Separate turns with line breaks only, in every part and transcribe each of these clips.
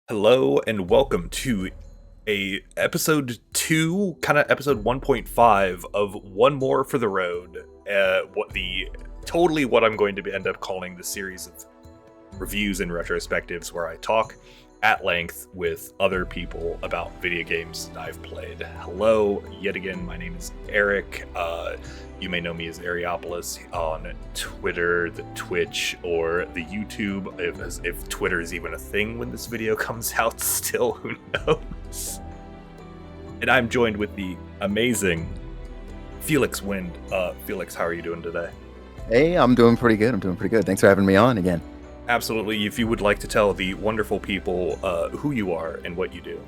Hello and welcome to a episode 2, kind of episode 1.5 of One More for the Road. What I'm going to end up calling the series of reviews and retrospectives where I talk at length with other people about video games that I've played. Hello, yet again, my name is Eric. You may know me as Ariopolis on Twitter, the Twitch, or the YouTube. If Twitter is even a thing when this video comes out still, who knows? And I'm joined with the amazing FelixWind. Felix, how are you doing today?
Hey, I'm doing pretty good. Thanks for having me on again.
Absolutely. If you would like to tell the wonderful people who you are and what you do.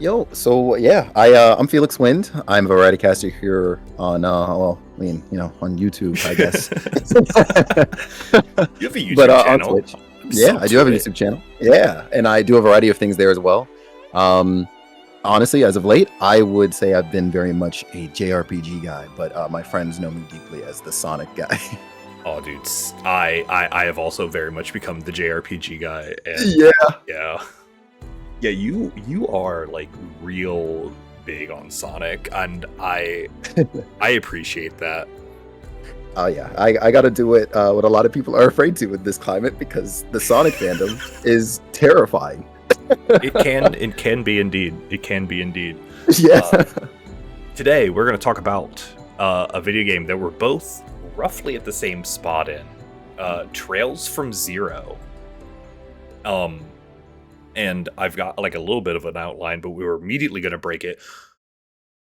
Yo, so yeah, I'm FelixWind. I'm a variety caster here on on YouTube, I guess.
You have a YouTube channel.
On Twitch. Yeah, I do have a YouTube channel. Yeah, and I do a variety of things there as well. Honestly, as of late, I would say I've been very much a JRPG guy, but my friends know me deeply as the Sonic guy.
Oh, dude, I have also very much become the JRPG guy. And yeah, you are like real big on Sonic, and I appreciate that.
Oh yeah, I got to do it. What a lot of people are afraid to with this climate, because the Sonic fandom is terrifying.
It can be indeed.
Yeah.
Today we're going to talk about a video game that we're both roughly at the same spot in, Trails from Zero. And I've got like a little bit of an outline, but we were immediately going to break it.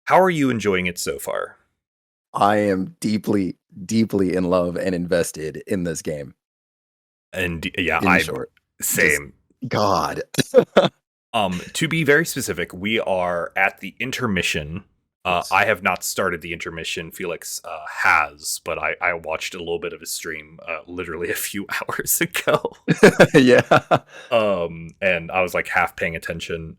How are you enjoying it so far?
I am deeply, deeply in love and invested in this game.
And yeah,
short,
same.
God.
To be very specific, we are at the intermission.
Yes.
I have not started the intermission. Felix has, but I watched a little bit of his stream literally a few hours ago.
Yeah.
And I was like half paying attention.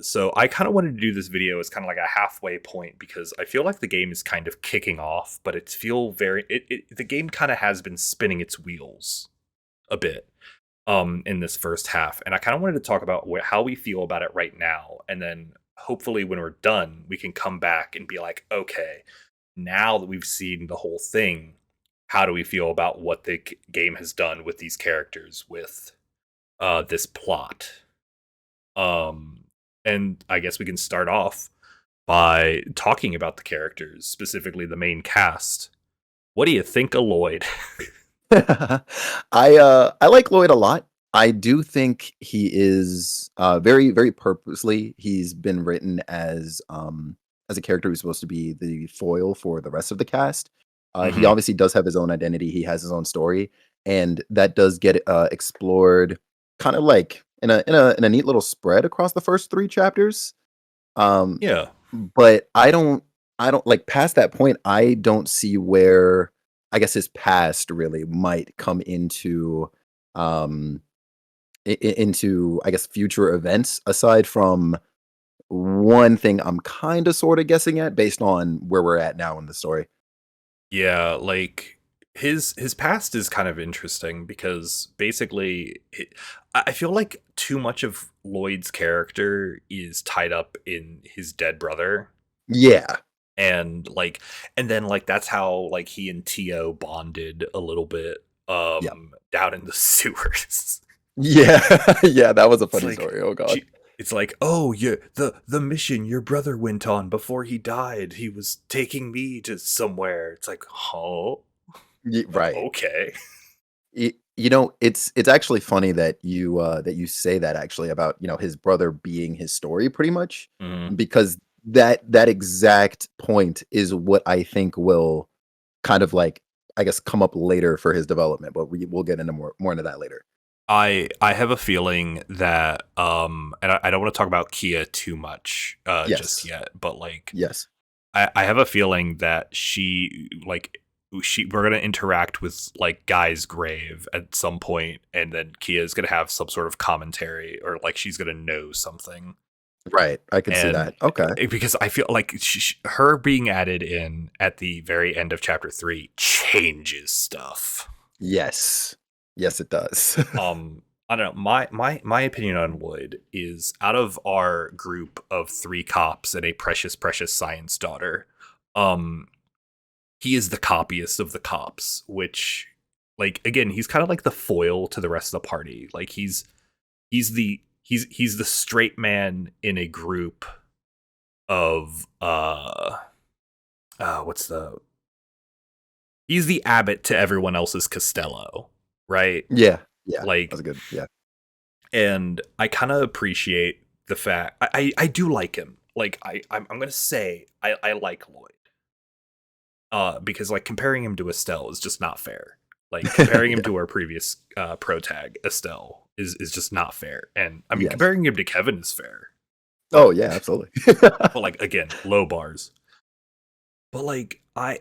So I kind of wanted to do this video as kind of like a halfway point, because I feel like the game is kind of kicking off, but the game kind of has been spinning its wheels a bit in this first half. And I kind of wanted to talk about how we feel about it right now, and then hopefully when we're done, we can come back and be like, okay, now that we've seen the whole thing, how do we feel about what the game has done with these characters, with this plot? And I guess we can start off by talking about the characters, specifically the main cast. What do you think of Lloyd?
I like Lloyd a lot. I do think he is very, very purposely. He's been written as a character who's supposed to be the foil for the rest of the cast. He obviously does have his own identity. He has his own story, and that does get explored kind of like in a neat little spread across the first 3 chapters.
Yeah,
but I don't like past that point. I don't see where I guess his past really might come into I guess future events, aside from one thing I'm kind of sort of guessing at based on where we're at now in the story.
yeah, like his past is kind of interesting, because basically I feel like too much of Lloyd's character is tied up in his dead brother.
Yeah.
And then that's how like he and Tio bonded a little bit
Yep.
down in the sewers.
Yeah. Yeah, that was a
It's
funny
like,
story. Oh god.
it's like, oh yeah, the mission your brother went on before he died, he was taking me to somewhere. It's like, oh,
Right.
okay.
It's actually funny that you say that, actually, about, his brother being his story pretty much, because that exact point is what I think will kind of like, I guess, come up later for his development, but we'll get into more into that later.
I have a feeling that and I don't want to talk about Kia too much
Yes.
just yet, but like
Yes.
I have a feeling that we're gonna interact with like Guy's grave at some point, and then Kia is gonna have some sort of commentary, or like she's gonna know something.
Right. I can see that. Okay.
Because I feel like her being added in at the very end of chapter 3 changes stuff.
Yes. Yes, it does.
I don't know. My opinion on Lloyd is, out of our group of 3 cops and a precious science daughter, um, he is the coppiest of the cops, which, like, again, he's kind of like the foil to the rest of the party. Like, he's the straight man in a group of what's the he's the Abbott to everyone else's Costello, right?
Yeah, yeah,
Like,
that's a good, yeah.
and I kind of appreciate the fact I do like him. Like, I'm gonna say I like Lloyd. Because, like, comparing him to Estelle is just not fair. Like, comparing him
Yeah,
to our previous pro tag, Estelle, is just not fair. And I mean,
yes.
comparing him to Kevin is fair.
Oh,
But
yeah, absolutely.
but like, again, low bars. But like, I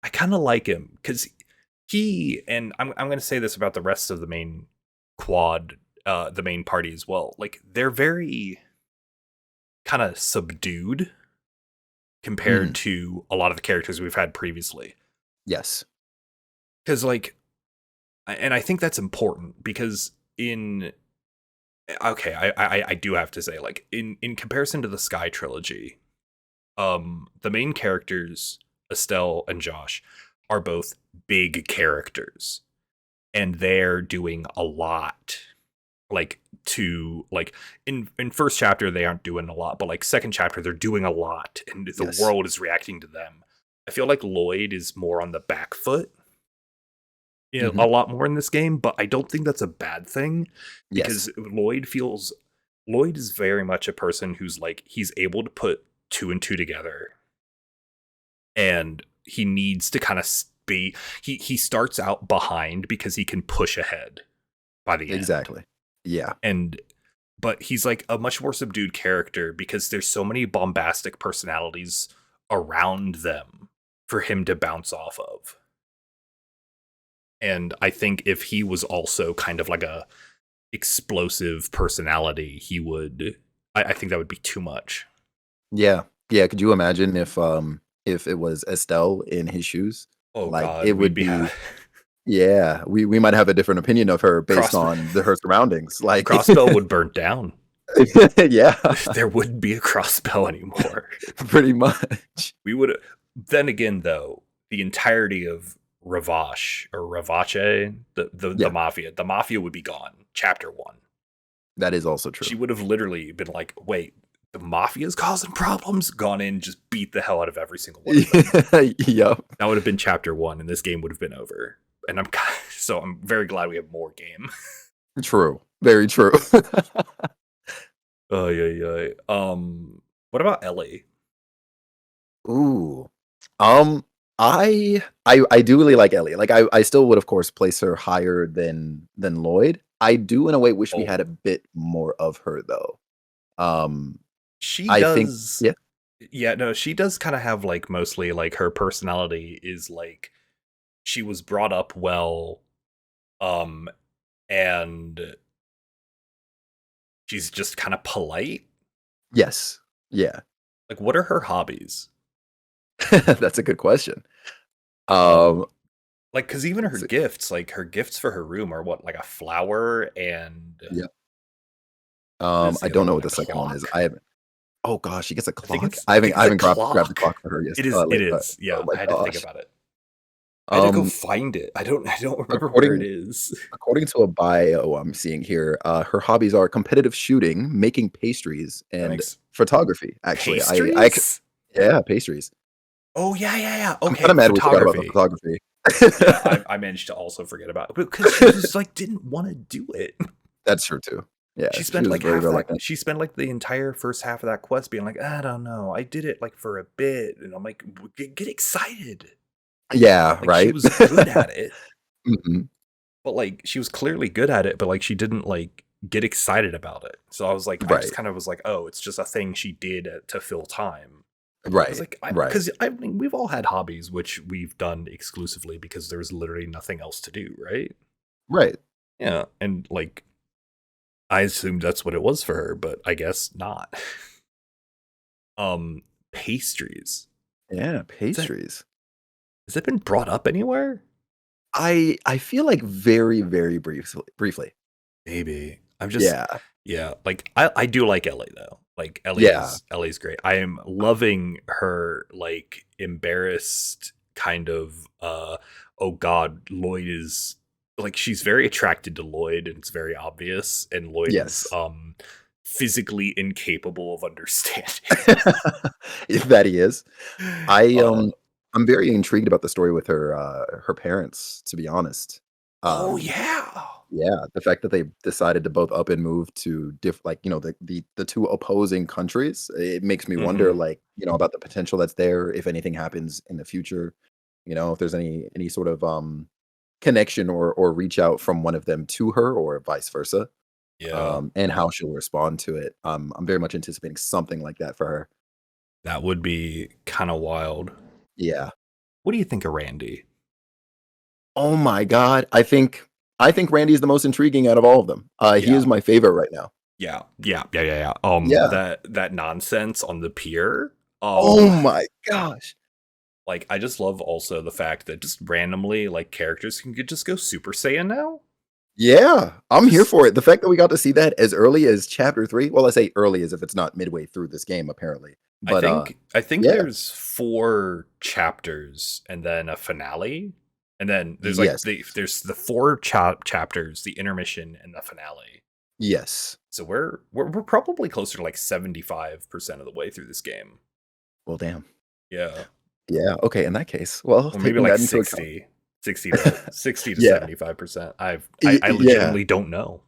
kind of like him because he, and I'm gonna say this about the rest of the main quad, the main party as well. Like, they're very kind of subdued compared
Mhm.
to a lot of the characters we've had previously.
Yes.
Because, like, and I think that's important because in okay, I do have to say, like, in comparison to the Sky trilogy, the main characters, Estelle and Josh, are both big characters, and they're doing a lot. Like, to like, in first chapter they aren't doing a lot, but like second chapter they're doing a lot, and the
Yes.
world is reacting to them. I feel like Lloyd is more on the back foot, you know,
Mhm.
a lot more in this game, but I don't think that's a bad thing,
Yes.
because Lloyd is very much a person who's like, he's able to put two and two together, and he needs to kind of be he starts out behind because he can push ahead by the end.
Exactly. Yeah.
And but he's like a much more subdued character because there's so many bombastic personalities around them for him to bounce off of. And I think if he was also kind of like a explosive personality, he would. I think that would be too much.
Yeah. Yeah, could you imagine if it was Estelle in his shoes?
Oh
Like,
God,
it
we'd
would
be
be, yeah, we might have a different opinion of her based
cross
on her surroundings, like
Crossbell would burn down.
yeah,
There wouldn't be a Crossbell anymore.
pretty much.
We would. Then again, though, the entirety of Revache or Revache,
Yeah,
the mafia would be gone. Chapter 1.
that is also
She
true.
would have literally been like, "Wait, the mafia's causing problems." Gone in, just beat the hell out of every single one of them.
Yep.
That would have been chapter 1, and this game would have been over. And so I'm very glad we have more game.
True. Very true.
Oh yeah, yeah. What about Elie?
Ooh. Um, I do really like Ellie. Like, I still would, of course, place her higher than Lloyd. I do, in a way, wish we had
Oh,
a bit more of her, though. Um,
she
I think
does.
yeah.
Yeah, no, she does kind of have, like, mostly like her personality is like, she was brought up well, um, and she's just kind of polite.
Yes. Yeah.
Like, what are her hobbies?
That's a good question. Um,
Um, like, because even her
s
gifts, like her gifts for her room are what, like a flower, and
yeah.
what is
I
the other
don't know
one?
what
A
the second one is.
clock?
I haven't Oh gosh, she gets a clock?
I think
I
it's a
haven't grabbed the
clock.
clock for her, yes,
It is. It
lately.
is.
Oh
Yeah,
my
I had to think
gosh.
about it. I had to go
Um,
find it. I don't remember where it
according
is.
according to a bio I'm seeing here, her hobbies are competitive shooting, making pastries,
That
and
makes
photography, actually.
pastries.
Yeah, pastries.
Oh yeah, yeah, yeah.
I'm kinda
Okay,
mad we forgot about the
photography.
photography.
Yeah, I managed to also forget about it because she just like didn't want to do it.
That's true too. Yeah,
She
she
spent
was
like
very
half that.
reluctant.
She spent like the entire first half of that quest being like, I don't know, I did it like for a bit, and I'm like, Get excited."
Yeah,
Like, she
right?
was good at it,
Mhm.
but like she was clearly good at it, but like she didn't like get excited about it. So I was like, I just
Right,
kind of was like, oh, it's just a thing she did to fill time. I was
right,
like,
right,
because I mean, we've all had hobbies which we've done exclusively because there's literally nothing else to do, right?
right.
Yeah, and like, I assumed that's what it was for her, but I guess not. Um, Pastries.
Yeah,
Is that
pastries.
has it been brought up anywhere?
I feel like very, very briefly.
Maybe. I'm just
Yeah.
yeah, like I do like Ellie though. Like
Yeah.
Ellie's great. I am loving her like embarrassed kind of oh god, Lloyd is like she's very attracted to Lloyd and it's very obvious and Lloyd is
Yes.
physically incapable of understanding.
That he is. I,
uh
I'm very intrigued about the story with her parents, to be honest.
oh
Um,
yeah.
yeah, the fact that they decided to both up and move to like, the 2 opposing countries, it makes me wonder,
Mhm.
like, about the potential that's there if anything happens in the future, if there's any sort of, connection or reach out from one of them to her or vice versa,
Yeah.
and how she'll respond to it. I'm very much anticipating something like that for her.
That would be kind of wild.
Yeah.
What do you think of Randy?
Oh my god. I think Randy is the most intriguing out of all of them. He
Yeah.
is my favorite right now.
Yeah.
Yeah.
That nonsense on the pier.
Oh my gosh.
Like I just love also the fact that just randomly like characters can just go Super Saiyan now.
Yeah, I'm here
Just
for it. The fact that we got to see that as early as chapter 3, well, I say early as if it's not midway through this game apparently. But,
I think
yeah.
there's 4 chapters and then a finale, and then there's like
Yes.
there's the 4 chapters, the intermission, and the finale.
Yes.
So we're probably closer to like 75% of the way through this game.
Well, damn.
Yeah.
Yeah, okay, in that case, well,
Or maybe
taking
like
that into account.
60 to
Yeah.
75%. I
Yeah.
legitimately don't know.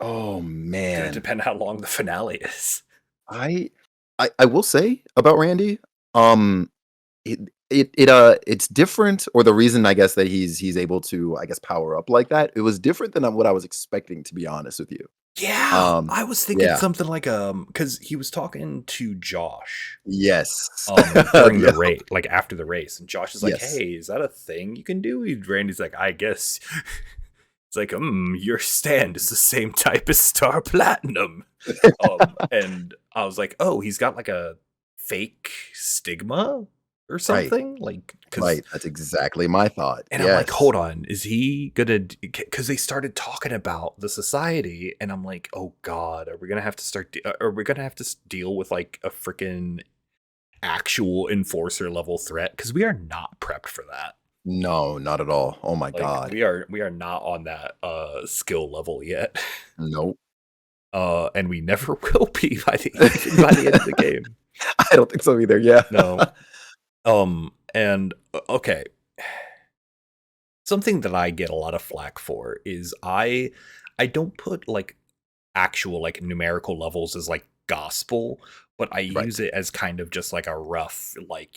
Oh,
It's gonna
man.
depend how long the finale is.
I I will say about Randy, um, it's different, or the reason I guess that he's able to, I guess, power up like that, it was different than what I was expecting, to be honest with you.
Yeah,
Um,
I was thinking
yeah.
something like because he was talking to Josh
Yes.
during the
Yeah.
race, like after the race, and Josh is like,
Yes.
"Hey, is that a thing you can do?" Randy's like, "I guess." It's like, your stand is the same type as Star Platinum. And I was like, oh, he's got like a fake stigma or
Right,
something, like because.
right, that's exactly my thought.
And I'm like,
Yes.
hold on, is he gonna? Because they started talking about the society, and I'm like, oh god, are we gonna have to are we gonna have to deal with like a freaking actual enforcer level threat? Because we are not prepped for that.
No, not at all. Oh my
Like
god.
we are not on that skill level yet.
Nope.
And we never will be by the even by the end of the game.
I don't think so either, yeah.
No. And okay, something that I get a lot of flack for is I don't put like actual like numerical levels as like gospel, but I
Right.
use it as kind of just like a rough like,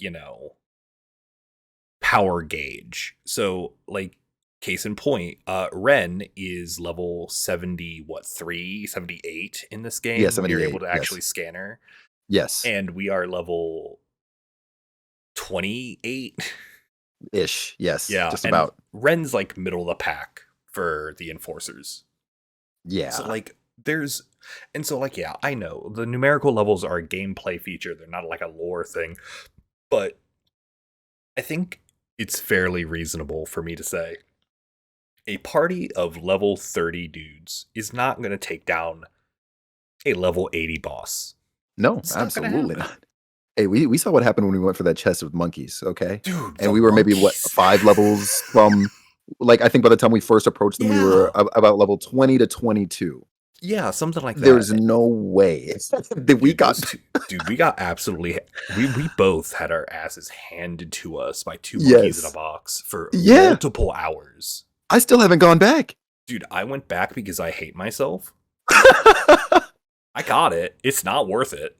power gauge. So like case in point, Ren is level 70 what 378 in this
Yeah,
game when you're able
78,
to
yes.
actually scan her,
Yes.
and we are level 28.
Ish, yes,
Yeah,
just
and
about.
Ren's like middle of the pack for the enforcers. So
Yeah.
like there's and so like yeah, I know the numerical levels are a gameplay feature. They're not like a lore thing, but I think it's fairly reasonable for me to say a party of level 30 dudes is not going to take down a level 80 boss.
No,
It's not going to
absolutely
happen.
not. Hey, we saw what happened when we went for that chest of monkeys, okay?
Dude,
And
the
we were maybe, what,
monkeys.
5 levels from, like, I think by the time we first approached them, we were
Yeah.
about level 20 to 22.
Yeah, something like
There's
that.
no way that we
Dude, those
got.
two, dude, we got absolutely we both had our asses handed to us by 2 monkeys in a
Yes.
box for
Yeah,
multiple hours.
I still haven't gone back.
Dude, I went back because I hate myself. I got it. It's not worth it.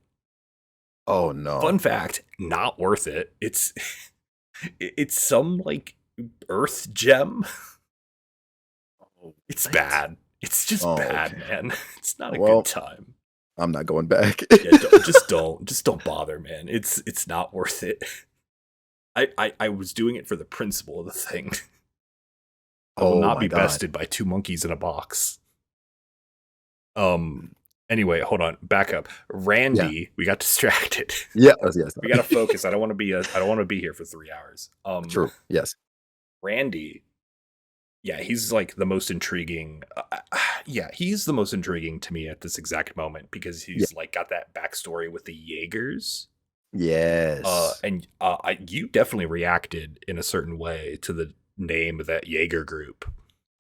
Oh,
Fun
no.
fact, not worth it. It's some like earth gem.
Oh,
It's
what?
bad. It's just
Oh,
bad,
okay.
man. It's not a good
Well,
time.
I'm not going back.
Yeah, just don't bother, man. It's not worth it. I was doing it for the principle of the thing. I will
Oh
not
my
be
god.
bested by 2 monkeys in a box. Um. Anyway, hold on. Back up.
Yeah.
Randy, we got distracted.
Yeah, yes,
We gotta focus. I don't want to be. I don't want to be here for 3 hours.
true, yes.
Randy Yeah, he's like the most intriguing. Yeah, he's the most intriguing to me at this exact moment because
Yeah.
he's like got that backstory with the Jaegers.
Yes.
You definitely reacted in a certain way to the name of that Jaeger group,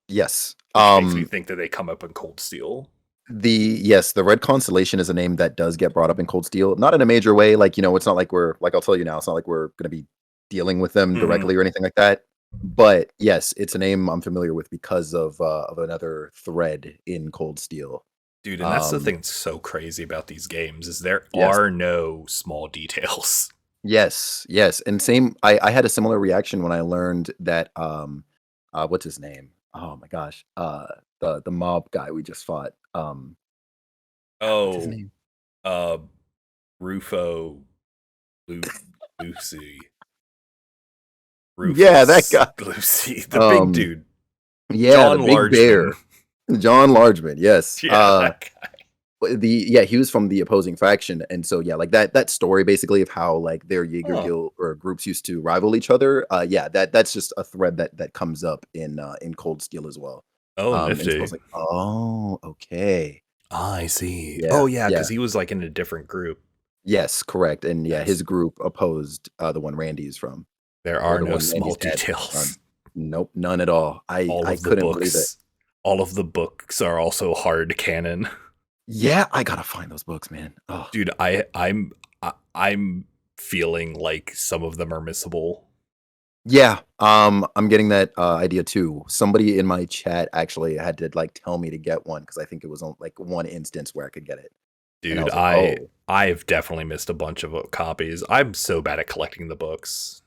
Yes.
which makes me think that they come up in Cold Steel.
The Red Constellation is a name that does get brought up in Cold Steel, not in a major way. Like, it's not like I'll tell you now, it's not like we're gonna be dealing with them
Mhm.
directly or anything like that. But yes, it's a name I'm familiar with because of another thread in Cold Steel.
Dude, and that's the
Um,
thing that's so crazy about these games is there
yes.
are no small details.
Yes, yes, and same. I had a similar reaction when I learned that what's his name? Oh my gosh, the mob guy we just fought. What's his
Oh,
name?
uh, Rufo, Lu- Lucy,
Yeah, that
Rufus,
guy.
Lucy, the big
Um,
dude,
yeah, the
John
big
Largeman.
bear, John Largeman. Yes.
Yeah, that guy.
He was from the opposing faction, and so yeah, like that story basically of how like their Jaeger
Huh.
guild or groups used to rival each other. Yeah, that's just a thread that comes up in Cold Steel as well.
Oh,
And so I
nifty.
was like, oh, okay.
I see.
Yeah,
Oh, yeah,
yeah.
because he was like in a different group.
Yes, correct, and yeah,
Yes.
his group opposed, the one Randy is from,
There
or
are
the
no
one
small
Randy's dad was.
details.
Nope, none at all. I
All
I
of the
couldn't believe it.
books, all of the books are also hard canon.
Yeah, I gotta find those books, man. Oh,
Dude, I'm feeling like some of them are missable.
yeah, I'm getting that, idea too. Somebody in my chat actually had to, like, tell me to get one because I think it was on, like, one instance where I could get it, and I
Dude,
was like, "Oh."
I've definitely missed a bunch of copies. I'm so bad at collecting the books.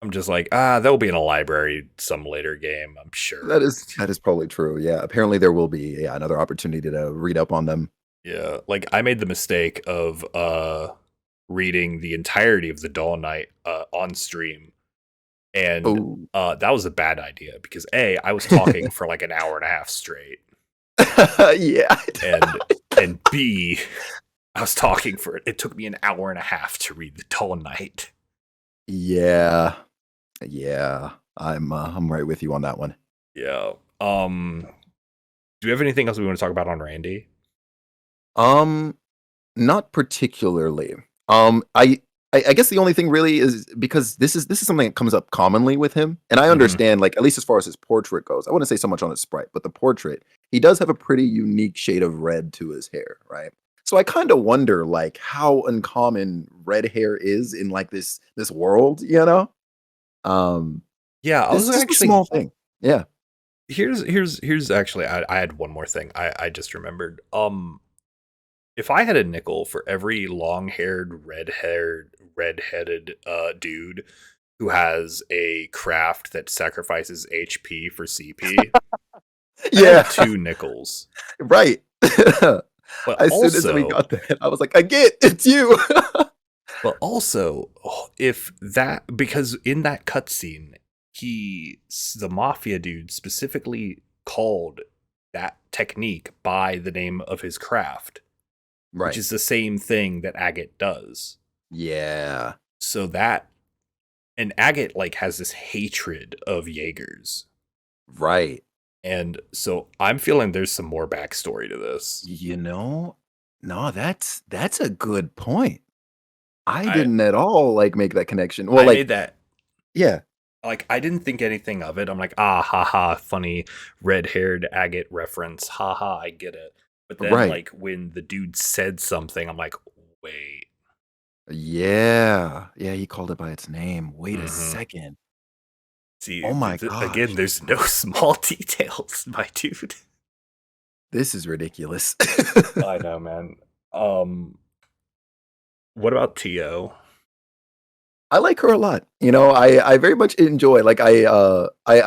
I'm just like, they'll be in a library some later game, I'm sure.
That is probably true, yeah, apparently there will be, yeah, another opportunity to read up on them.
Yeah, like I made the mistake of reading the entirety of the Dawn Knight on stream, and
Oh.
that was a bad idea because I was talking for like an hour and a half straight,
Yeah.
and B, I was talking for it. It took me an hour and a half to read the Dawn Knight.
Yeah. Yeah. I'm right with you on that one.
Yeah. Do we have anything else we want to talk about on Randy?
Um, Not particularly. Um, I I guess the only thing really is because this is something that comes up commonly with him, and I
Hmm.
understand, like, at least as far as his portrait goes. I wouldn't say so much on his sprite, but the portrait, he does have a pretty unique shade of red to his hair, right? So I kinda wonder, like, how uncommon red hair is in, like, this world, you know? Um,
Yeah, I
it's
was
just a
actually
small thing. Yeah.
here's actually I had one more thing I just remembered. If I had a nickel for every long-haired, red-headed dude who has a craft that sacrifices HP for CP, I'd
Yeah,
have two nickels.
right.
But
As soon as we
also,
got that, I was like, "I get it's you."
if that because in that cutscene, the mafia dude specifically called that technique by the name of his craft, which
Right.
is the same thing that Agate does.
Yeah.
So that and Agate like has this hatred of Jaegers.
Right.
And so I'm feeling there's some more backstory to this.
You know? No, that's a good point. I
I
didn't at all, like, make that connection. Well,
I made
like,
that
yeah,
like I didn't think anything of it. I'm like, ah ha ha, funny red-haired agate reference. Ha ha, I get it. But then
right.
like when the dude said something, I'm like, wait.
Yeah. Yeah, he called it by its name. Wait a
Mm-hmm.
second.
See,
Oh my
again,
gosh.
there's no small details, my dude.
This is ridiculous.
I know, man. Um, what about Tio?
I like her a lot. I very much enjoy, like, I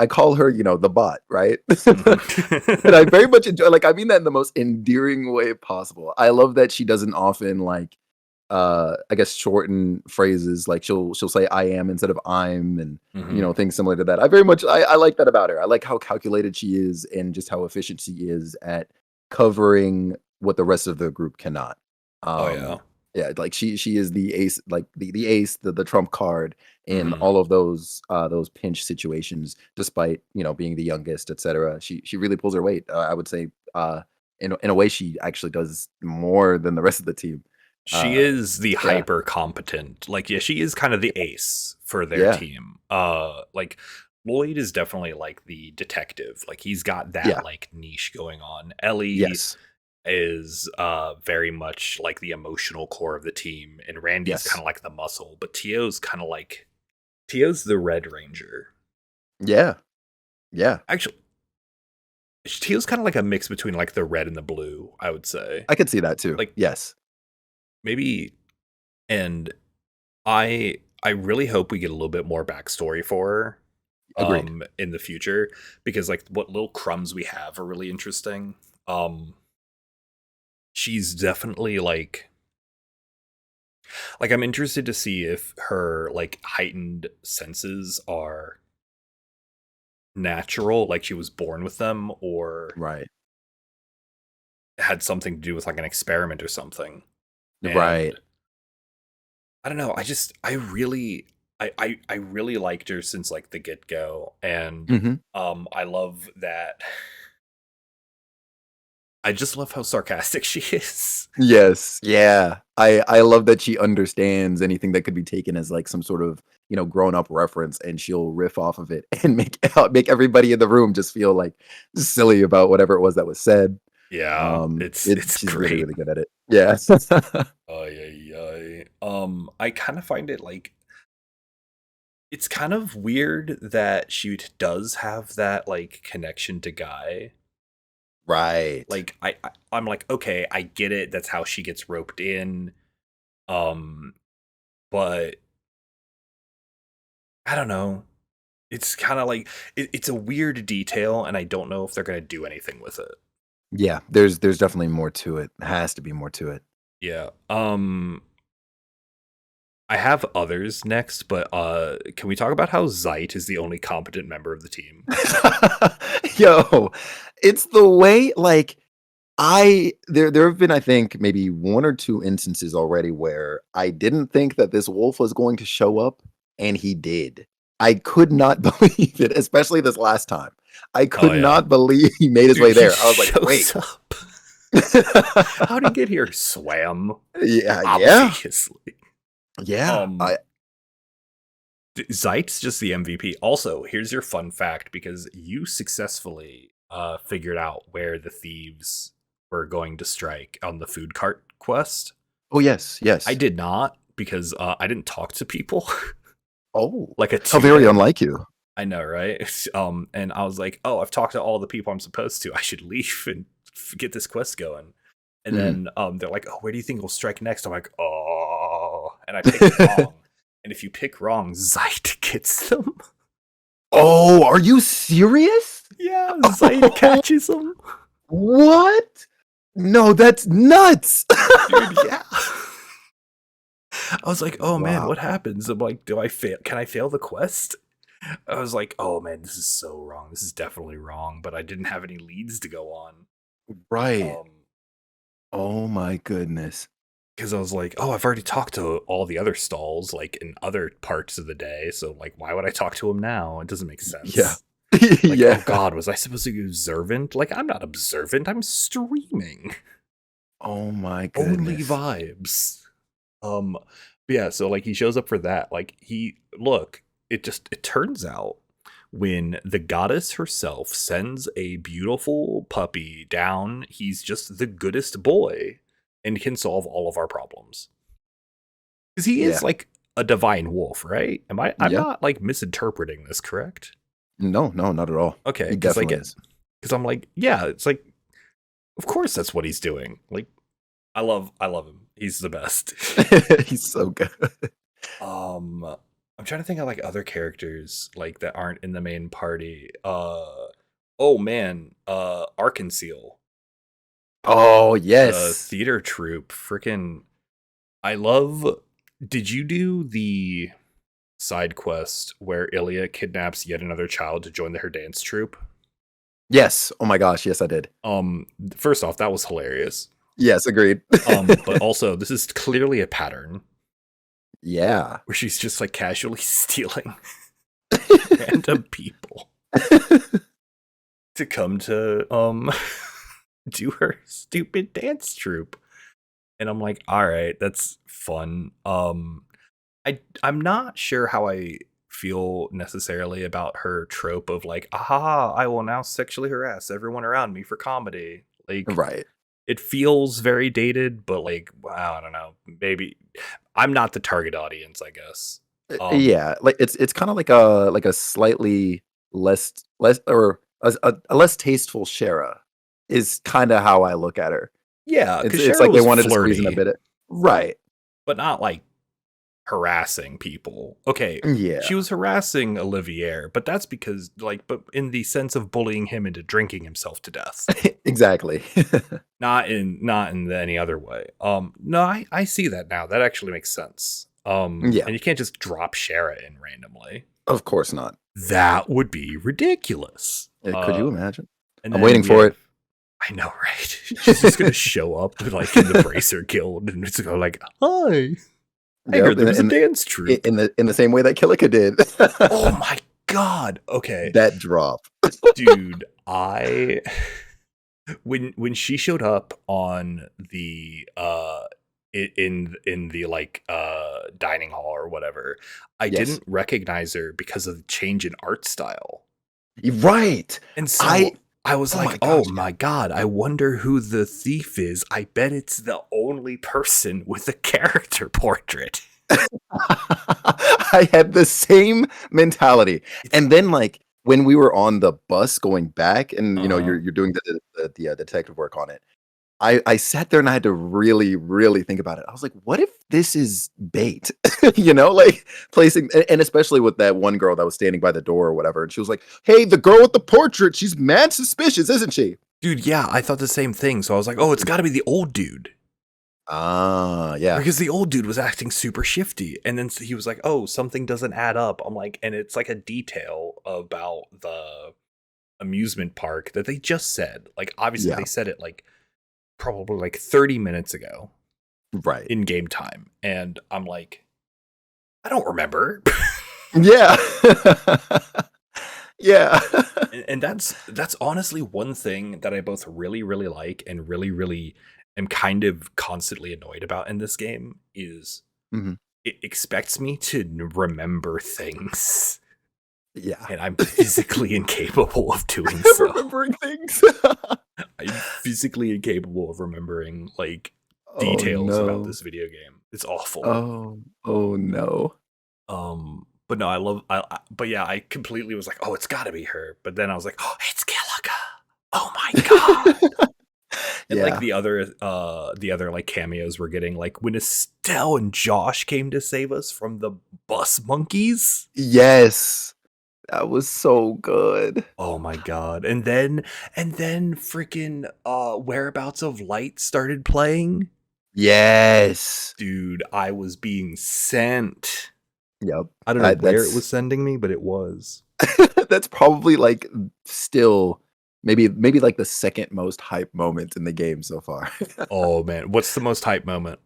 call her, the bot, right? And I
Mhm.
very much enjoy, like, I mean that in the most endearing way possible. I love that she doesn't often, like, I guess, shorten phrases, like, she'll say "I am" instead of "I'm," and,
Mhm.
things similar to that. I very much I like that about her. I like how calculated she is and just how efficient she is at covering what the rest of the group cannot.
Oh
Um,
yeah.
Yeah, like she is the ace, like the ace, the trump card in
Mhm.
all of those pinch situations, despite being the youngest, etc. She really pulls her weight. I would say, in a way, she actually does more than the rest of the team.
She
Uh,
is the
yeah,
hyper competent. Like, yeah, she is kind of the ace for their
yeah,
team. Like Lloyd is definitely like the detective. Like he's got that
yeah,
like niche going on. Ellie
yes,
is very much like the emotional core of the team, and Randy's kind
yes,
of like the muscle, but Tio's the Red Ranger.
yeah, yeah.
Actually, Tio's kind of like a mix between like the red and the blue, I would say.
I could see that too.
Like
Yes,
maybe and I really hope we get a little bit more backstory for her
agreed.
in the future, because like what little crumbs we have are really interesting. She's definitely like I'm interested to see if her like heightened senses are natural, like she was born with them, or
Right,
had something to do with like an experiment or something.
right.
And I don't know, I really liked her since like the get-go. And
Hmm.
I love that. I just love how sarcastic she is.
Yes, yeah. I love that she understands anything that could be taken as like some sort of, grown up reference, and she'll riff off of it and make everybody in the room just feel like silly about whatever it was that was said.
Yeah, it's
She's really,
great.
really good at it. Yeah.
Ay, ay, ay. I kind of find it like it's kind of weird that she does have that like connection to Guy.
Right.
Like I'm like, okay, I get it. That's how she gets roped in. Um, but I don't know. It's kind of like it's a weird detail, and I don't know if they're gonna do anything with it.
Yeah, there's definitely more to it. Has to be more to it.
Yeah. I have others next, but can we talk about how Zeit is the only competent member of the team?
Yo, it's the way, like, there have been, I think, maybe one or two instances already where I didn't think that this wolf was going to show up, and he did. I could not believe it, especially this last time. I
Oh
could
yeah,
not believe he made his
dude,
way
he
there. I was like, "Wait."
shows up. How'd he get here? Swam,
Yeah, yeah,
obviously.
yeah.
Um, Zeit's just the MVP. Also, here's your fun fact, because you successfully figured out where the thieves were going to strike on the food cart quest.
Oh, yes,
I
yes.
did not, because I didn't talk to people
Oh,
like a
how very
Tuesday.
unlike you.
I know, right? And I was like, oh, I've talked to all the people I'm supposed to. I should leave and get this quest going. And
Mhm.
then they're like, oh, where do you think we'll strike next? I'm like, oh, and I picked wrong. And if you pick wrong, Zeit gets them.
Oh, are you serious?
Yeah, Zeit catches them.
What? No, that's nuts.
Dude, yeah. I was like, oh man,
Wow.
what happens? I'm like, do I fail? Can I fail the quest? I was like, oh man, this is so wrong. This is definitely wrong. But I didn't have any leads to go on.
Right.
Um,
Oh my goodness.
because I was like, oh, I've already talked to all the other stalls, like in other parts of the day. So like, why would I talk to him now? It doesn't make
Yeah.
sense. Like, oh
Yeah.
God, was I supposed to be observant? Like, I'm not observant. I'm streaming.
Oh my
Only
goodness.
vibes. But yeah, so like he shows up for that. Like it turns out when the goddess herself sends a beautiful puppy down, he's just the goodest boy and can solve all of our problems. Because he is
Yeah.
like a divine wolf, right? I'm
Yeah.
not like misinterpreting this, correct?
No, no, not at all.
Okay,
He
because
definitely is.
I'm like, yeah, it's like of course that's what he's doing. Like I love him. He's the best.
He's so good.
Um, I'm trying to think of like other characters like that aren't in the main party. Oh man, Arkansas,
Oh,
the
yes.
theater troupe. Freaking, I love. Did you do the side quest where Ilya kidnaps yet another child to join her dance troupe?
Yes. Oh my gosh, yes, I did.
First off, that was hilarious.
Yes, agreed.
But also this is clearly a pattern
Yeah.
where she's just like casually stealing random people to come to do her stupid dance troupe. And I'm like, all right, that's fun. I'm not sure how I feel necessarily about her trope of like, aha, I will now sexually harass everyone around me for comedy. Like,
Right.
it feels very dated, but like, I don't know, maybe I'm not the target audience, I guess.
Yeah, like it's kind of like a slightly less or a less tasteful Shara is kind of how I look at her.
Yeah,
It's
because
it's
Cheryl
like they
was
wanted to squeeze in a
flirty,
bit of right.
but not like harassing people. Okay,
Yeah,
she was harassing Olivier, but that's because but in the sense of bullying him into drinking himself to death.
exactly.
Not in any other way. No, I see that now. That actually makes sense.
Yeah,
And you can't just drop Shara in randomly.
of course not.
That would be ridiculous.
Could you imagine?
And
I'm
then
waiting
we
for it.
have I know, right? She's just gonna show up like in the Bracer Guild and it's gonna go like, hi. I
Yep,
heard there was a dance troupe.
in the same way that Kilika did.
Oh my god. Okay.
That drop.
Dude, I when she showed up on the in the like dining hall or whatever, I
Yes.
didn't recognize her because of the change in art style.
Right.
And
I
so I was
oh
like,
my
"Oh
gosh.
my god, I wonder who the thief is. I bet it's the only person with a character portrait."
I had the same mentality. And then, like, when we were on the bus going back and, you know,
Uh-huh.
you're doing the detective work on it, I sat there and I had to really, really think about it. I was like, "What if this is bait?" You know, like, placing and especially with that one girl that was standing by the door or whatever, and she was like, "Hey, the girl with the portrait, she's mad suspicious, isn't she?"
Dude, yeah, I thought the same thing. So I was like, "Oh, it's got to be the old dude."
Ah, yeah.
Because the old dude was acting super shifty. And then he was like, "Oh, something doesn't add up." I'm like, and it's like a detail about the amusement park that they just said. Like, obviously,
Yeah,
they said it like probably like 30 minutes ago
right.
in game time. And I'm like, I don't remember.
Yeah. Yeah.
And that's honestly one thing that I both really, really like and really, really am kind of constantly annoyed about in this game is
Mhm.
it expects me to remember things.
Yeah.
And I'm physically incapable of doing so.
Remembering things.
I'm physically incapable of remembering like
Oh,
details about
no.
this video game. It's awful.
Oh, oh, no.
But no, I love. But yeah, I completely was like, oh, it's got to be her. But then I was like, oh, it's Kilika. Oh my god. And like
Yeah.
the other like cameos we're getting, like when Estelle and Josh came to save us from the bus monkeys.
Yes. That was so good.
Oh my god. And then freaking Whereabouts of Light started playing.
Yes.
Dude, I was being sent.
Yep.
I don't know where it
That's
was sending me, but it was.
that's probably, like, still maybe, like, the second most hype moment in the game so far.
Oh man, what's the most hype moment?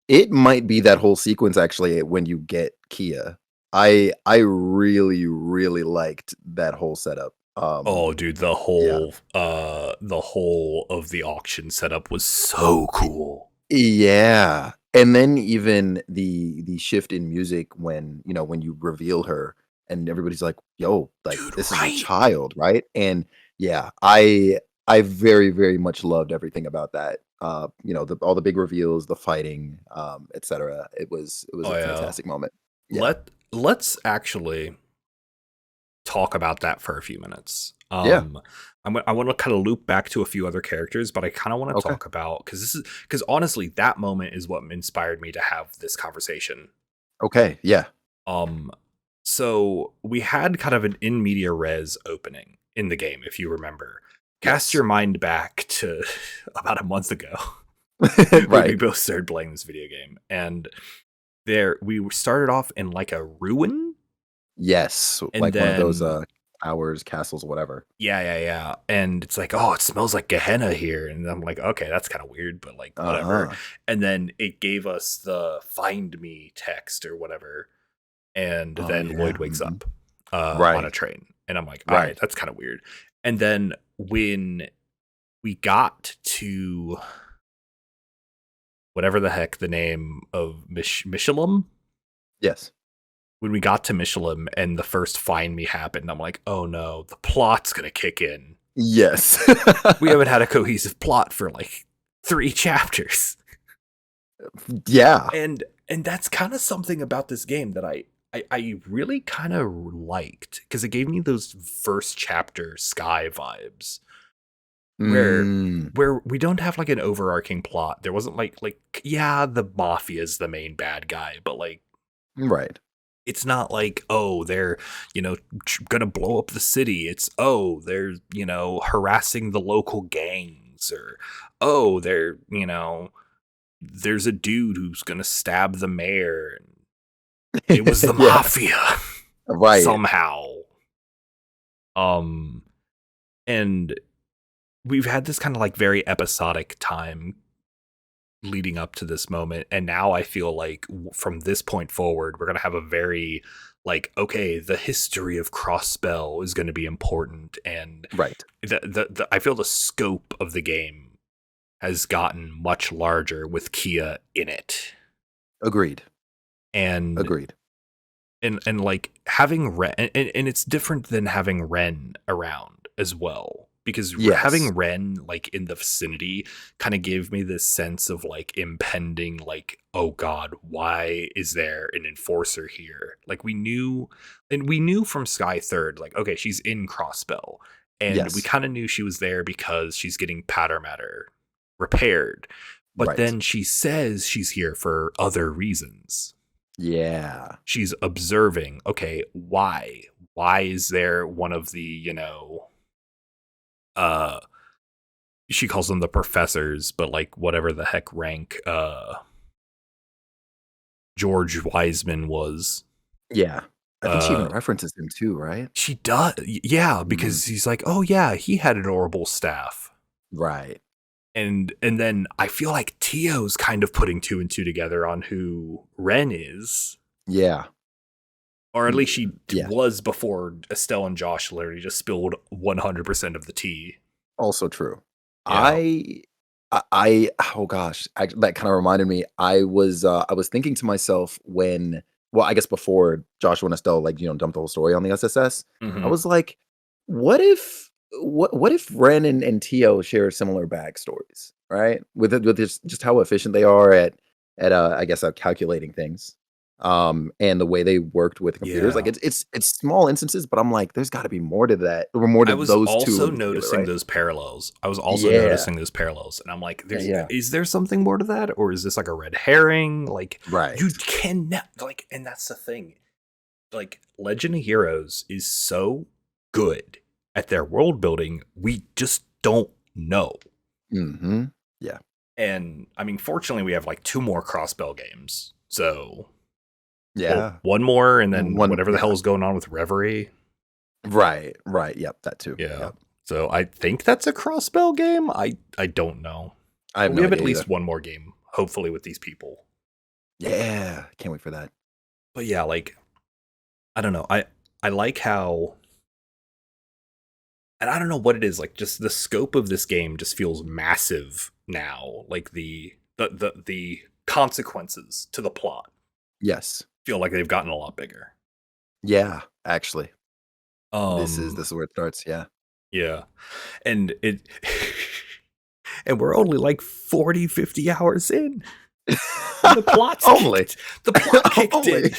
It might be that whole sequence actually when you get Kia. I really, really liked that whole setup.
Oh dude,
Yeah.
the whole of the auction setup was so cool.
Yeah. And then even the shift in music when, you know, when you reveal her and everybody's like, "Yo, like
Dude,
this is a
right?
child," right? And yeah, I very, very much loved everything about that. You know, all the big reveals, the fighting, etc. It was
Oh
a
yeah.
fantastic moment. Yeah.
Let's actually talk about that for a few minutes.
Yeah.
I want to kind of loop back to a few other characters, but I kind of want to
Okay.
talk about because honestly, that moment is what inspired me to have this conversation.
Okay. Yeah.
Um, so we had kind of an in media res opening in the game, if you remember. Cast
Yes.
your mind back to about a month ago when we
Right.
both started playing this video game, and there we started off in like a ruin,
Yes.
and
Like one of those
then
towers, castles, whatever.
Yeah. And it's like, oh, it smells like Gehenna here. And I'm like, okay, that's kind of weird, but like, whatever.
Uh-huh.
And then it gave us the find me text or whatever. And
Oh
then
yeah.
Lloyd wakes
Mhm.
up on a
Right.
train. And I'm like, all right,
Right.
that's kind of weird. And then when we got to whatever the heck the name of Michelum,
Yes.
when we got to Michelum and the first find me happened, I'm like, oh no, the plot's gonna kick in.
Yes.
We haven't had a cohesive plot for like 3 chapters.
Yeah.
And that's kind of something about this game that I really kind of liked, because it gave me those first chapter Sky vibes where
Mm.
we don't have like an overarching plot. There wasn't like yeah, the mafia is the main bad guy, but like
Right.
it's not like, oh, they're, gonna blow up the city. It's, oh, they're, harassing the local gangs, or, oh, they're, there's a dude who's gonna stab the mayor. It was the
Yeah.
mafia
Right.
somehow. And we've had this kind of like very episodic time leading up to this moment, and now I feel like from this point forward we're going to have a very like, okay, the history of Crossbell is going to be important, and
Right.
the I feel the scope of the game has gotten much larger with Kia in it.
Agreed.
And
Agreed.
and like having Ren, and it's different than having Ren around as well, because
Yes.
having Ren like in the vicinity kind of gave me this sense of like impending, like, oh god, why is there an enforcer here? Like we knew from Sky Third, like, okay, she's in Crossbell, and we
Yes.
kind of knew she was there because she's getting Patter Matter repaired, but
Right.
then she says she's here for other reasons.
Yeah.
She's observing, okay, why is there one of the, she calls them the professors, but like whatever the heck rank George Wiseman was.
Yeah. I think she even
Uh,
references him too, right?
she does, yeah, because he's like, oh yeah, he had an orbital staff.
Right.
And then I feel like Tio's kind of putting 2 and 2 together on who Ren is.
Yeah.
Or at least she
Yeah.
was before Estelle and Josh literally just spilled 100% of the tea.
Also true.
Yeah.
I oh gosh, that kind of reminded me. I was thinking to myself when, well, I guess before Joshua and Estelle like dumped the whole story on the SSS. I was like, what if Ren and Tio share similar backstories, right? With just how efficient they are at I guess calculating things. And the way they worked with computers, like
Yeah.
it's small instances, but I'm like, there's got to be more to that, or more to
I was
those two
also
in particular,
noticing
right?
those parallels. I was also
Yeah.
noticing those parallels, and I'm like,
Yeah.
is there something more to that, or is this like a red herring? Like,
Right.
you cannot, like, and that's the thing. Like, Legend of Heroes is so good at their world building, we just don't know.
Mm-hmm. Yeah.
And I mean, fortunately, we have like 2 more Crossbell games, so
Yeah.
well, 1 more, and then
One-
whatever the
yeah.
hell is going on with Reverie.
Right. Right. Yep. That too.
Yeah.
Yep.
So I think that's a Crossbell game. I don't know.
I have
We
no
have at
idea
least
either.
1 more game, hopefully, with these people.
Yeah. Can't wait for that.
But yeah, like, I don't know. I like how, and I don't know what it is, like, just the scope of this game just feels massive now. Like the consequences to the plot
Yes.
feel like they've gotten a lot bigger.
Yeah. Actually, this
Um,
is where it starts. Yeah.
yeah. And it and we're only like 40, 50 hours in. And the plot's
Only.
the plot kicked
Only.
in.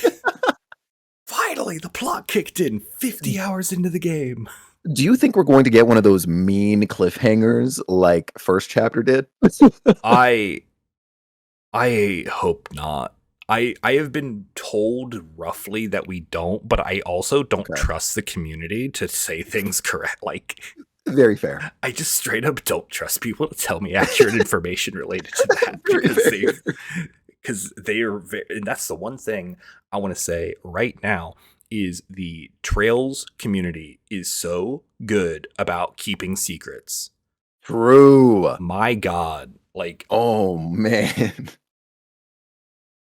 Finally, the plot kicked in 50 hours into the game.
Do you think we're going to get one of those mean cliffhangers like first chapter did?
I hope not. I have been told roughly that we don't, but I also don't
Okay.
trust the community to say things correct. Like,
Very fair.
I just straight up don't trust people to tell me accurate information related to that,
Very fair.
because they are very, and that's the one thing I want to say right now. is the Trails community is so good about keeping secrets.
True.
My God, like,
Oh man.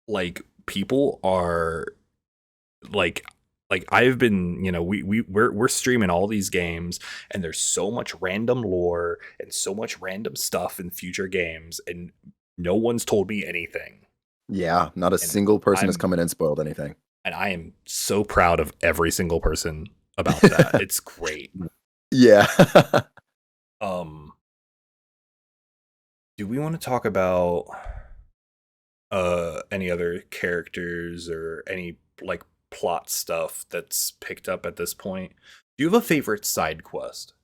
like people are like I've been, we're streaming all these games, and there's so much random lore and so much random stuff in future games, and no one's told me anything.
Yeah, not a
And
single person has
I'm
come in and spoiled anything.
and I am so proud of every single person about that. It's great.
Yeah.
Um, do we want to talk about any other characters or any like plot stuff that's picked up at this point? Do you have a favorite side quest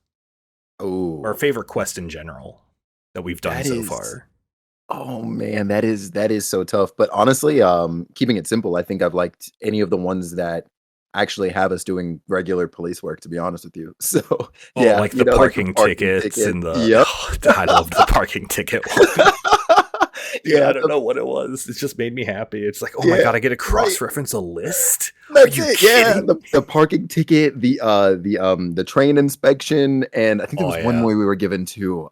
or a
Oh,
favorite quest in general that we've done
that
so
is
far?
oh man, that is so tough. But honestly, keeping it simple, I think I've liked any of the ones that actually have us doing regular police work, to be honest with you. So
Oh,
yeah,
like the
like the
parking
parking
tickets
ticket.
and the
Yep.
I loved the parking ticket one. Dude, I
Yeah,
don't know what it was. It just made me happy. It's like, oh my
yeah,
god, I get to
right.
cross-reference a list? Are
That's
you
it. Yeah,
kidding?
the parking ticket, the train inspection, and I think there
Oh
was one
yeah.
more we were given to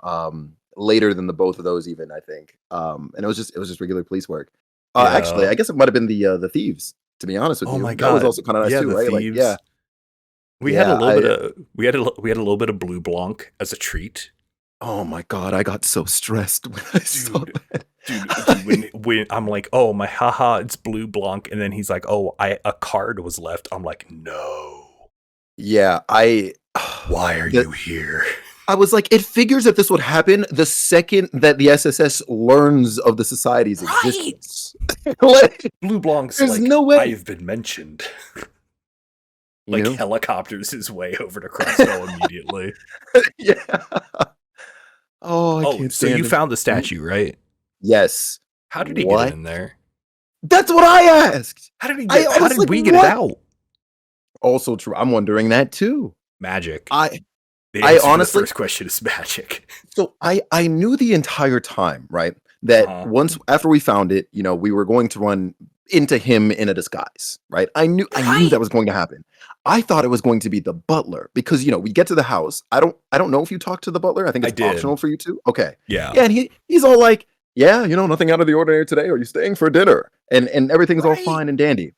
later than the both of those even, I think. And it was just regular police work. Actually,
Yeah.
I guess it might have been the thieves, to be honest with
Oh my
you. That was also
god.
kind of nice
Yeah,
too,
the
right? Like, yeah.
thieves. We had a
Yeah,
little bit of we had a little bit of blue blanc as a treat.
oh my god, I got so stressed when I saw
Dude,
that.
dude, when I'm like, "Oh, my haha, it's blue blanc." And then he's like, "Oh, a card was left." I'm like, "No.
Yeah, I
Why are
the
you here?"
I was like, it figures that this would happen the second that the SSS learns of the society's
Right.
existence. Like,
Blue blanc's
there's
like,
no way,
"I've been mentioned."
you
Like
know?
helicopters his way over to Crossbow immediately.
Yeah. Oh, I
Oh,
can't
so you
stand him.
found the
Mhm.
statue, right?
Yes.
How did he get it
What?
in there?
That's what I asked. I
How
was like,
did we get it
"What?"
out?
Also true. I'm wondering that too.
Magic.
I
The
I
answer to the
honestly
first question is magic.
so I knew the entire time, right, that
Uh-huh.
once after we found it, we were going to run into him in a disguise, right? I knew that
Right.
was going to happen. I thought it was going to be the butler because we get to the house. I don't know if you talked to the butler. I think
I
it's
did.
optional for you to. Okay.
Yeah.
Yeah, and he's all like, "Yeah, nothing out of the ordinary today. Are you staying for dinner?" And everything's all
Right.
fine and dandy.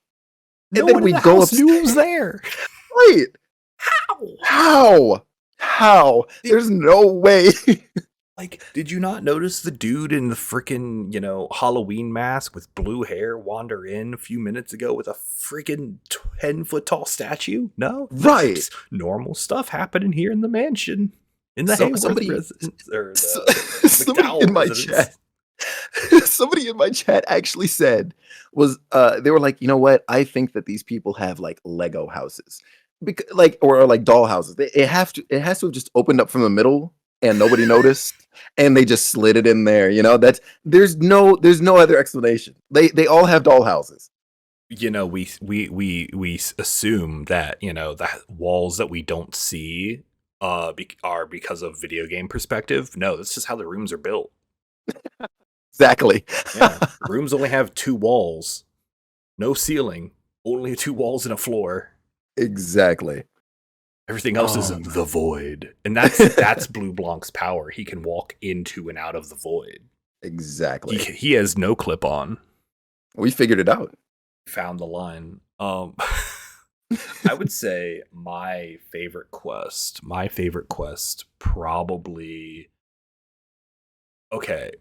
And
No
then
one in
we
the
go
house knew it
upstairs.
was there.
Right.
How?
How? How?
Did,
There's no way.
did you not notice the dude in the freaking, Halloween mask with blue hair wander in a few minutes ago with a freaking 10-foot tall statue? No?
Right.
Just normal stuff happening here in the mansion. In the
So
Hayworth
somebody
residence, or
so,
the
somebody
McDowell
in my
residence.
chat somebody in my chat actually said they were like, "You know what? I think that these people have like Lego houses." Because like or like doll houses. It has to have just opened up from the middle and nobody noticed and they just slid it in there, That's there's no other explanation. They all have doll houses.
We assume that the walls that we don't see are because of video game perspective. No, that's just how the rooms are built.
Exactly.
Yeah, rooms only have two walls, no ceiling, only two walls and a floor.
Exactly.
Everything else is
Oh
the void, and
my.
that's Blue Blanc's power. He can walk into and out of the void.
Exactly.
He has no clip on.
We figured it out.
Found the line. I would say my favorite quest probably, okay.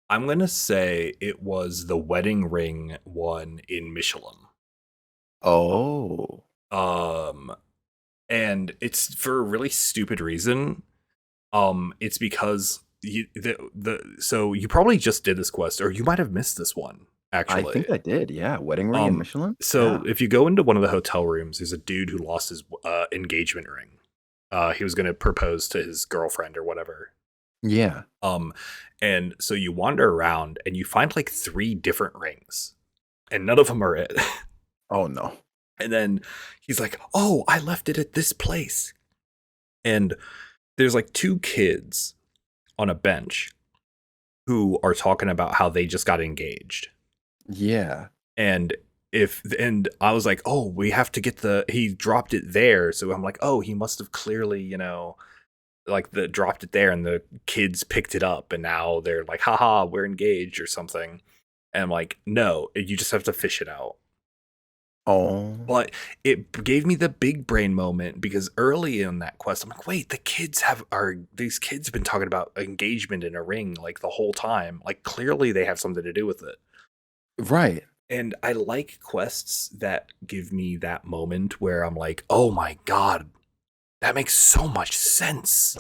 I'm going to say it was the wedding ring one in Michelin.
Oh.
Um and it's for a really stupid reason. It's because so you probably just did this quest, or you might have missed this one
I
actually.
think I did, yeah, wedding ring in
Um,
Michelin?
so
Yeah.
if you go into one of the hotel rooms, there's a dude who lost his engagement ring. He was going to propose to his girlfriend or whatever.
Yeah.
And so you wander around and you find like 3 different rings, and none of them are it.
Oh, no.
And then he's like, "Oh, I left it at this place." And there's like 2 kids on a bench who are talking about how they just got engaged.
Yeah.
And and I was like, oh, we have to get he dropped it there. So I'm like, oh, he must have clearly, like dropped it there and the kids picked it up and now they're like, haha, we're engaged or something. And I'm like, no, you just have to fish it out.
Oh,
But it gave me the big brain moment because early in that quest, I'm like, wait, these kids have been talking about engagement in a ring like the whole time. Like clearly they have something to do with it.
right.
And I like quests that give me that moment where I'm like, oh my God, that makes so much sense.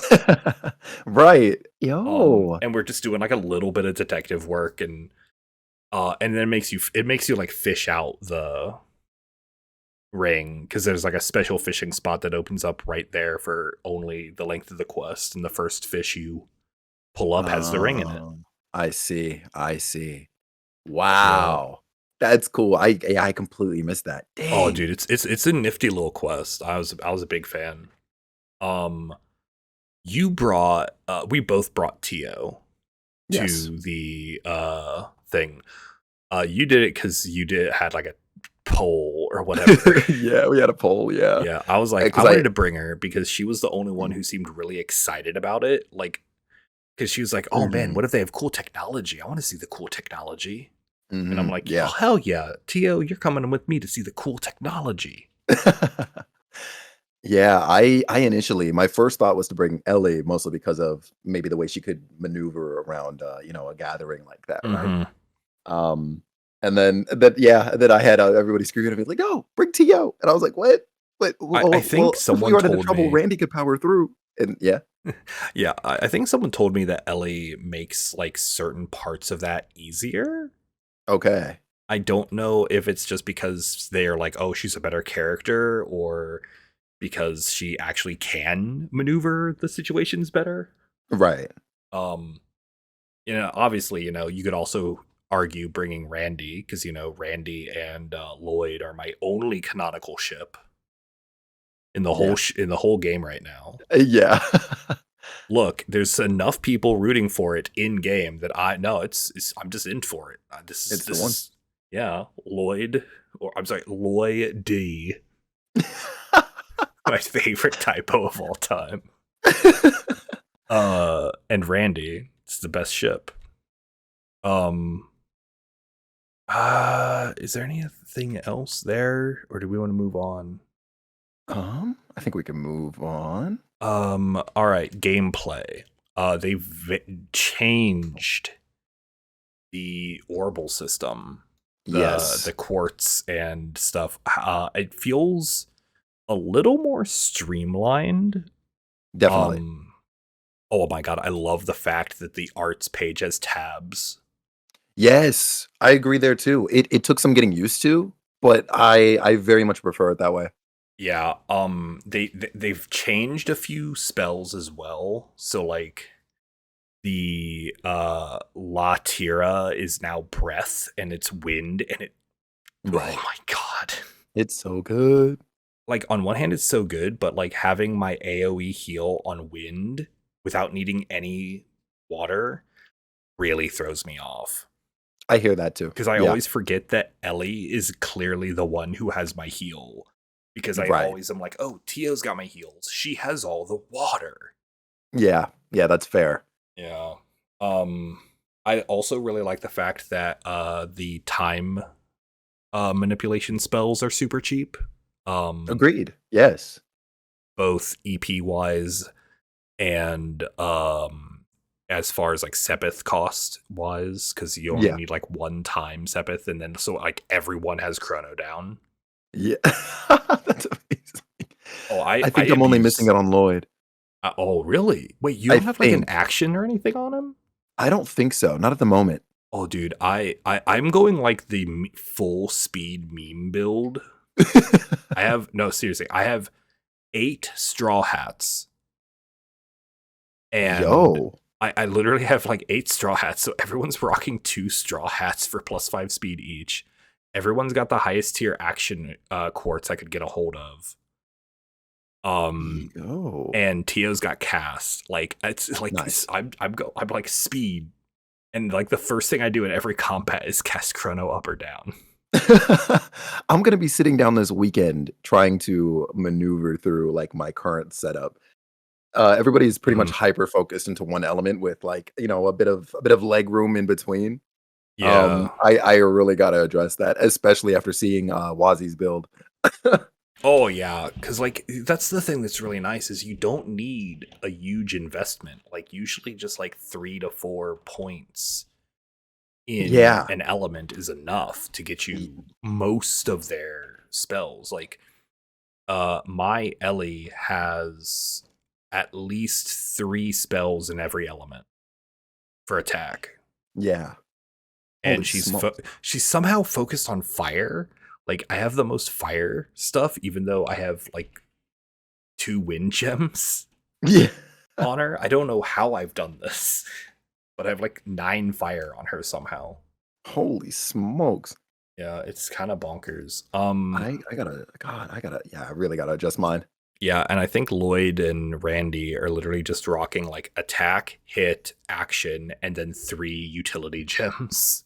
Right. Yo.
And we're just doing like a little bit of detective work and then it makes you like fish out the ring because there's like a special fishing spot that opens up right there for only the length of the quest, and the first fish you pull up has the ring in it.
I see. I see.
Yeah.
Wow. That's cool. I completely missed that.
Oh,
Dang.
dude, it's a nifty little quest. I was a big fan. Um, you brought we both brought Tio
Yes.
to the thing. You did it because had like a poll or whatever.
Yeah, we had a poll. Yeah.
Yeah, I was like, I
Because
wanted
I.
to bring her because she was the only one who seemed really excited about it. Like, because she was like, oh man,
Mhm,
what if they have cool technology? I want to see the cool technology. And I'm
mhm,
like, oh,
yeah.
hell yeah, Tio, you're coming with me to see the cool technology.
Yeah, I initially my first thought was to bring Ellie mostly because of maybe the way she could maneuver around, a gathering like that, right?
Mm-hmm.
Um, and then I had, everybody screaming at me like, "No, bring Tio," and I was like, "What? What?
I
Well,
think
if we
someone
run into
told
trouble,
me,
Randy could power through." And yeah,
yeah, I think someone told me that Ellie makes like certain parts of that easier.
okay,
I don't know if it's just because they are like, oh, she's a better character, or because she actually can maneuver the situations better.
right.
Um, obviously, you could also argue bringing Randy because Randy and Lloyd are my only canonical ship in the
Yeah.
in the whole game right now.
Yeah.
Look, there's enough people rooting for it in game that I know I'm just in for it.
It's the
This
one.
is yeah, Lloyd, or I'm sorry, Lloyd D, my favorite typo of all time. And Randy, it's the best ship. Um, is there anything else there, or do we want to move on?
I think we can move on.
All right, gameplay. Changed the Orbital system, the
Yes,
quartz and stuff. It feels a little more streamlined.
definitely.
Um, oh my god, I love the fact that the arts page has tabs.
Yes, I agree there too. It took some getting used to, but I very much prefer it that way.
Yeah, they've changed a few spells as well. So like the La Tira is now breath and it's wind and it oh
Right.
my god.
It's so good.
Like on one hand it's so good, but like having my AoE heal on wind without needing any water really throws me off.
I hear that too.
Because I
Yeah.
always forget that Ellie is clearly the one who has my heal. Because I
Right.
always am like, oh, Tio's got my heals. She has all the water.
Yeah. Yeah, that's fair.
Yeah. Um, I also really like the fact that the time manipulation spells are super cheap.
Agreed. Yes.
Both EP wise and as far as like Sepith cost wise, because you only
Yeah.
need like one time Sepith, and then so like everyone has chrono down.
Yeah. That's amazing.
Oh,
I
I
think I'm only missing
abuse.
it on Lloyd.
Oh, really? Wait, you
I
don't have like an
think.
action or anything on him?
I don't think so. Not at the moment.
Oh, dude, I'm going like the full speed meme build. I have no seriously. I have 8 straw hats, and
Yo.
I literally have like 8 straw hats. So everyone's rocking 2 straw hats for +5 speed each. Everyone's got the highest tier action quartz I could get a hold of.
Yo.
And Tio's got cast. Like it's like
Nice.
I'm like speed, and like the first thing I do in every combat is cast chrono up or down.
I'm gonna be sitting down this weekend trying to maneuver through like my current setup. Everybody's pretty much
Mhm.
hyper focused into one element with like, a bit of leg room in between.
Yeah.
I really gotta address that, especially after seeing Wazi's build.
Oh yeah, because like that's the thing that's really nice is you don't need a huge investment. Like usually just like 3 to 4 points in
Yeah.
an element is enough to get
Y-
you most of their spells. Like my Ellie has at least 3 spells in every element for attack.
Yeah.
And
Holy smokes.
she's somehow focused on fire. Like I have the most fire stuff, even though I have like 2 wind gems
Yeah.
on her. I don't know how I've done this, but I have like 9 fire on her somehow.
Holy smokes.
Yeah, it's kind of bonkers.
I really gotta adjust mine.
Yeah, and I think Lloyd and Randy are literally just rocking like attack, hit, action, and then 3 utility gems.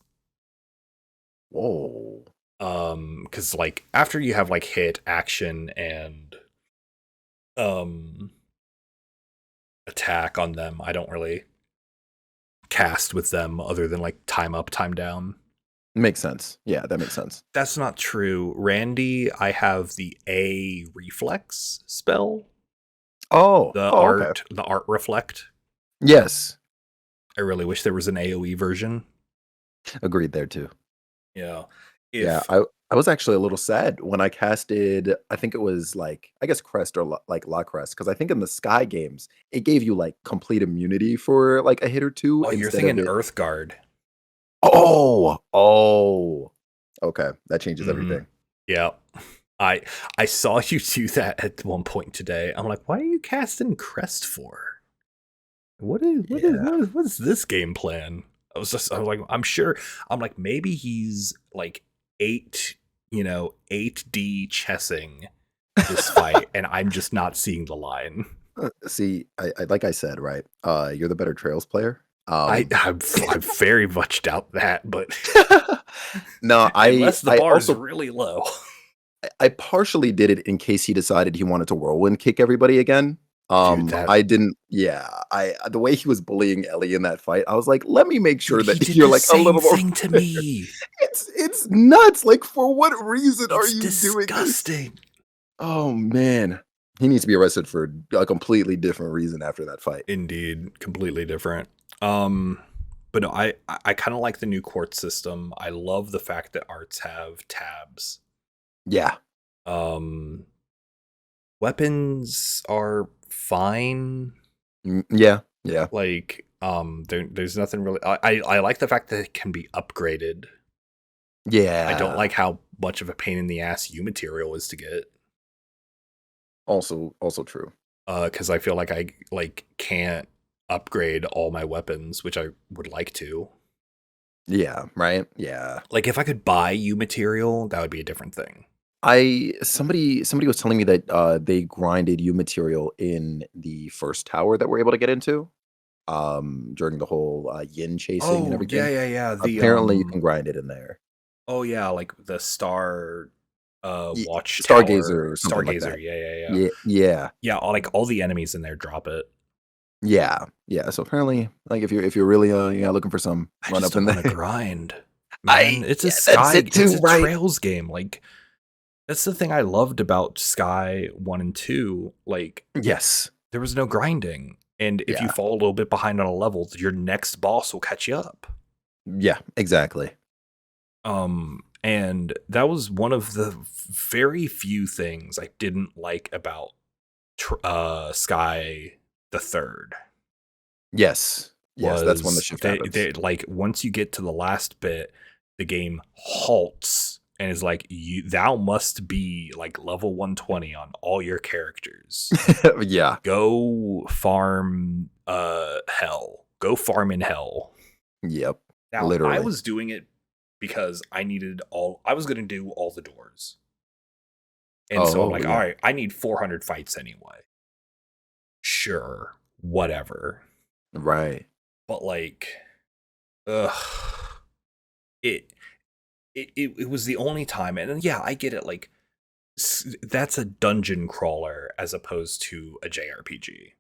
Whoa.
Because like after you have like hit, action, and um attack on them, I don't really cast with them other than like time up, time down.
Makes sense. Yeah, that makes sense.
That's not true. Randy, I have the A reflex spell,
Oh. Oh, okay.
the art reflect.
Yes.
I really wish there was an AoE version.
Agreed there too.
Yeah.
Yeah,
If
I was actually a little sad when I casted, I think it was like, I guess Crest or La Crest, because I think in the Sky games, it gave you like complete immunity for like a hit or two
oh, you're
instead of
thinking
it.
Earthguard.
Oh. Okay, that changes
Mm-hmm.
everything.
Yeah. I I saw you do that at one point today. I'm like, why are you casting Crest for?
Yeah.
What is this game plan? I was like, I'm sure. I'm like, maybe he's like 8D chessing this fight, and I'm just not seeing the line.
See, I like I said, right? You're the better Trails player.
I very much doubt that, but
No, I
unless the
I
bar is
also
really low.
I partially did it in case he decided he wanted to whirlwind kick everybody again.
Dude, that
I didn't. Yeah, I the way he was bullying Ellie in that fight, I was like, let me make
dude,
sure
he
that
did
you're
the
like a
same
little more.
thing to me.
It's nuts. Like, for what reason are
It's
you doing this?
disgusting.
Oh man, he needs to be arrested for a completely different reason after that fight.
Indeed, completely different. Um, but no, I kind of like the new quartz system. I love the fact that arts have tabs.
Yeah,
Um, weapons are fine.
yeah, yeah,
There's nothing really. I like the fact that it can be upgraded. I don't
yeah.
like how much of a pain in the ass U material is to get.
Also true.
Because I feel like I like can't upgrade all my weapons, which I would like to.
Yeah, right. Yeah.
Like if I could buy U material, that would be a different thing.
I somebody was telling me that, they grinded U material in the first tower that we're able to get into, during the whole, yin chasing and
Oh yeah,
everything.
yeah, yeah. The
Apparently, you can grind it in there.
oh yeah, like the star
Ye Stargazer
watchtower
or something like
stargazer.
that.
Yeah, yeah, yeah.
Yeah.
Yeah, like all the enemies in there drop it.
Yeah, so apparently, like, if you're really, looking for some
I
run
just
up
don't
in
want to
there.
grind. Man, it's a
That's
sky
it
it's
too,
a
right?
trails game. Like that's the thing I loved about Sky 1 and 2. Like
Yes.
there was no grinding. And if you
Yeah.
fall a little bit behind on a level, your next boss will catch you up.
Yeah, exactly.
And that was one of the very few things I didn't like about Sky the Third
Yes. Yes, that's when the
was
shift happens.
they like once you get to the last bit, the game halts and is like thou must be like level 120 on all your characters.
Yeah.
Go farm hell. Go farm in hell.
Yep.
Now, I
Literally.
was doing it because I was going to do all the doors. And so I'm
Oh,
like, all
yeah.
right, I need 400 fights anyway. Sure, whatever.
Right.
But like, ugh, it. it was the only time, and then, yeah, I get it. Like that's a dungeon crawler as opposed to a JRPG.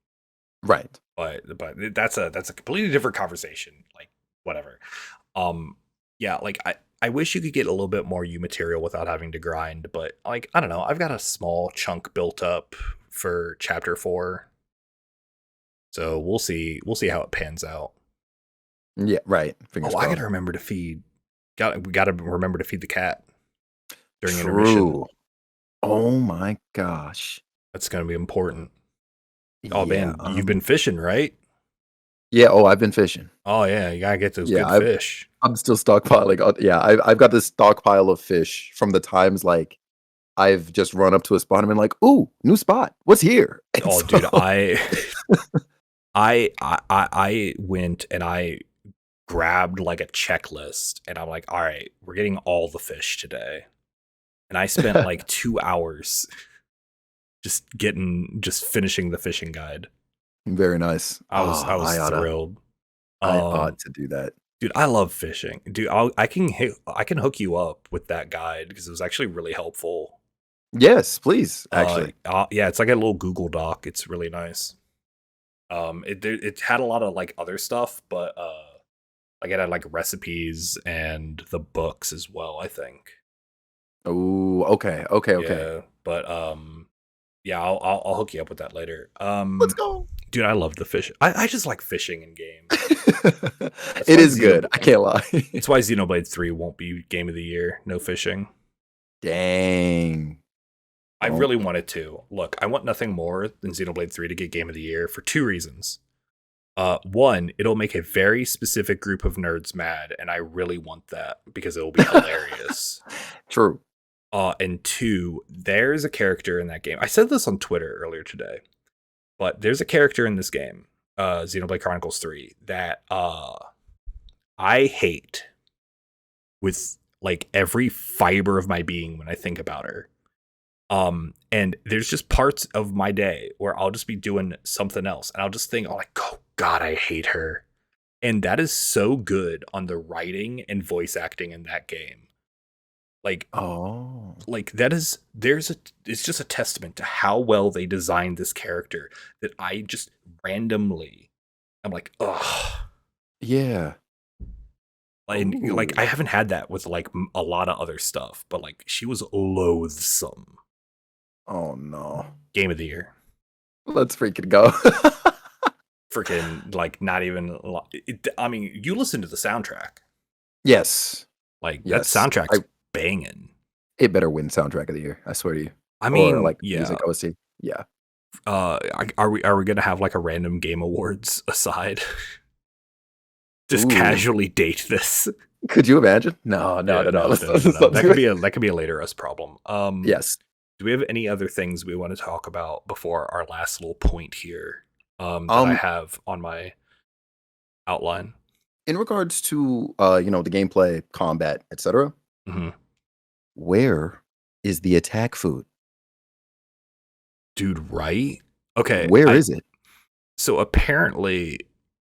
Right.
But that's a completely different conversation. Like whatever. Um, yeah, like I wish you could get a little bit more U material without having to grind, but like I don't know, I've got a small chunk built up for chapter 4, so we'll see how it pans out.
Yeah, right. Fingers
Oh, I gotta
crossed.
remember to feed. We gotta remember to feed the cat during intermission.
True. Oh my gosh.
That's gonna be important. Oh
Yeah.
man, you've been fishing, right?
Yeah. Oh, I've been fishing.
Oh yeah, you gotta get those
Yeah,
good fish.
I'm still stockpiling. Yeah, I've got this stockpile of fish from the times like I've just run up to a spot and been like, "Ooh, new spot. What's here?" And
Oh,
so,
dude, I went and I grabbed like a checklist, and I'm like, all right, we're getting all the fish today, and I spent like 2 hours just finishing the fishing guide.
very nice.
I
Oh,
was thrilled.
I ought
Um,
to do that.
dude, I love fishing. Dude, I can hook you up with that guide because it was actually really helpful.
Yes, please. Actually,
Yeah, it's like a little Google Doc. It's really nice. It had a lot of like other stuff, but like it had like recipes and the books as well, I think.
oh, okay, okay, okay.
Yeah, but yeah, I'll hook you up with that later.
Let's go.
Dude, I love the fish. I just like fishing in games. That's
It
why
is good. I can't lie.
That's why Xenoblade 3 won't be game of the year. No fishing.
Dang.
I
Oh,
really wanted to. Look, I want nothing more than Xenoblade 3 to get game of the year for 2 reasons. One, it'll make a very specific group of nerds mad, and I really want that because it'll be hilarious.
true.
And two, there's a character in that game. I said this on Twitter earlier today, but there's a character in this game, Xenoblade Chronicles 3, that I hate with like every fiber of my being when I think about her. And there's just parts of my day where I'll just be doing something else, and I'll just think, oh, like, oh God, I hate her. And that is so good on the writing and voice acting in that game. Like,
Oh,
it's just a testament to how well they designed this character that I just randomly, I'm like, ugh.
yeah.
Like
Ooh.
I haven't had that with like a lot of other stuff, but like she was loathsome.
Oh no.
Game of the year.
Let's freaking go.
Freaking like not even. I mean, you listen to the soundtrack.
Yes.
Like that
Yes.
soundtrack's banging.
It better win soundtrack of the year. I swear to you.
I
Or
mean,
like
yeah.
music OC. Yeah.
Are we gonna have like a random game awards aside? Just
Ooh.
casually date this.
Could you imagine? No.
No. That could be a later us problem.
Yes.
Do we have any other things we want to talk about before our last little point here? That I have on my outline.
In regards to the gameplay, combat, etc.
Mm-hmm.
Where is the attack food?
Dude, right? Okay.
Where is it?
So apparently,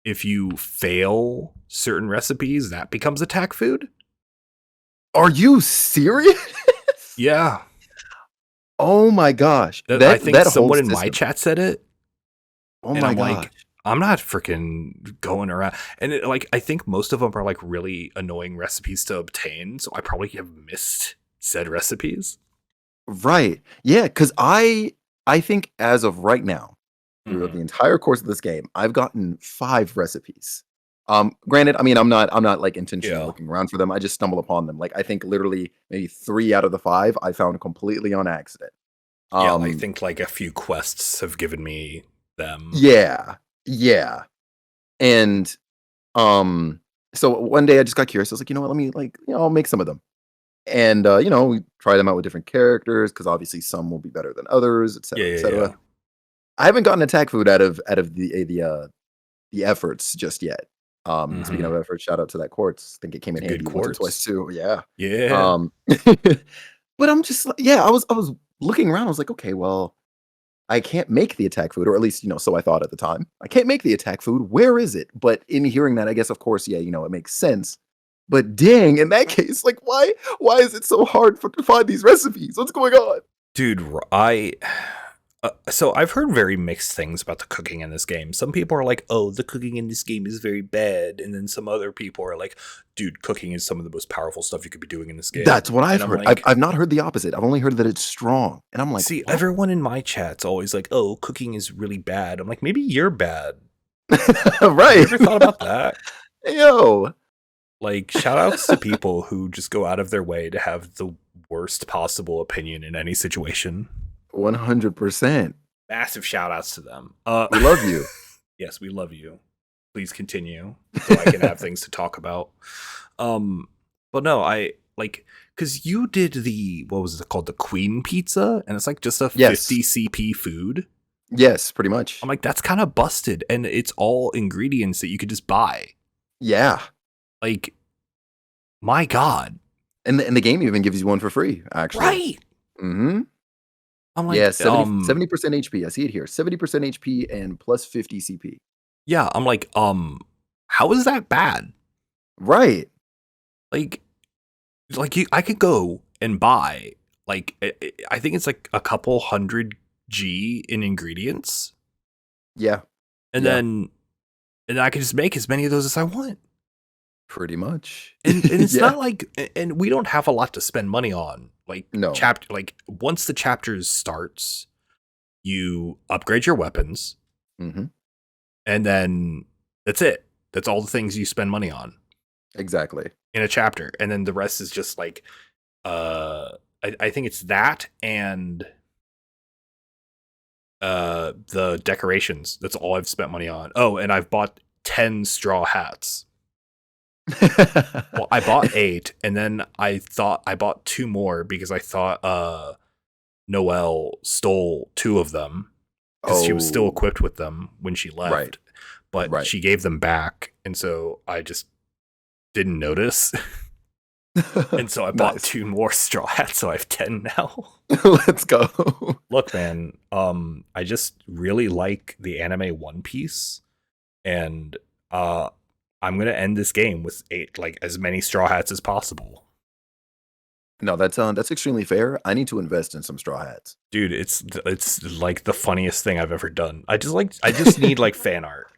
if you fail certain recipes, that becomes attack food.
Are you serious?
Yeah.
Oh my gosh.
I think
that
someone
whole
in my
system.
chat said it.
Oh
And
my
I'm
gosh.
like, I'm not freaking going around. And I think most of them are like really annoying recipes to obtain. So I probably have missed said recipes.
Right. Yeah, because I think as of right now, through the entire course of this game, I've gotten 5 recipes. Granted, I mean, I'm not like intentionally looking around for them. I just stumble upon them. Like I think literally maybe 3 out of the 5 I found completely on accident.
Yeah, I think like a few quests have given me them.
Yeah. Yeah. And so one day I just got curious. I was like, you know what, let me I'll make some of them. And we try them out with different characters because obviously some will be better than others, etc. etc.
Yeah.
I haven't gotten attack food out of the efforts just yet. Speaking of efforts, shout out to that quartz. I think it came in handy once or twice too. Yeah.
Yeah.
But I'm just I was looking around. I was like, okay, well, I can't make the attack food, or at least so I thought at the time. I can't make the attack food. Where is it? But in hearing that, I guess of course, it makes sense. But dang, in that case, like why is it so hard to find these recipes? What's going on?
Dude, I so I've heard very mixed things about the cooking in this game. Some people are like, "Oh, the cooking in this game is very bad," and then some other people are like, "Dude, cooking is some of the most powerful stuff you could be doing in this game."
That's what I've
And I'm
heard.
like,
I've not heard the opposite. I've only heard that it's strong, and I'm like,
see,
what?
everyone in my chat's always like, "Oh, cooking is really bad." I'm like, maybe you're bad.
Right?
You ever thought about that?
Yo,
Like, shout outs to people who just go out of their way to have the worst possible opinion in any situation.
100%.
Massive shout outs to them.
We love you.
Yes, we love you. Please continue so I can have things to talk about. But no, I like because you did the what was it called, the Queen Pizza, and it's like just a 50 CP food.
Yes, pretty much.
I'm like, that's kind of busted, and it's all ingredients that you could just buy.
Yeah,
Like, my God,
and the game even gives you one for free. Actually,
right?
Mm-hmm.
I'm like,
Yeah, 70% HP. I see it here. 70% HP and plus 50 CP.
yeah, I'm like, how is that bad?
Right.
Like I could go and buy like I think it's like a couple hundred G in ingredients,
Yeah,
and
Yeah.
then I can just make as many of those as I want.
pretty much.
And it's
Yeah.
not like, and we don't have a lot to spend money on. Like
No.
like once the chapters starts, you upgrade your weapons,
Mm-hmm.
and then that's it. That's all the things you spend money on
Exactly.
in a chapter, and then the rest is just like, I think it's that and the decorations. That's all I've spent money on. Oh, and I've bought 10 straw hats. Well, I bought 8, and then I thought I bought 2 more because I thought Noelle stole 2 of them because she was still equipped with them when she left.
Right.
But
Right.
she gave them back, and so I just didn't notice. And so I bought
Nice.
2 more straw hats, so I have 10 now.
Let's go.
Look, man, I just really like the anime One Piece, and I'm gonna end this game with 8, like as many straw hats as possible.
No, that's extremely fair. I need to invest in some straw hats.
Dude, it's like the funniest thing I've ever done. I just need like fan art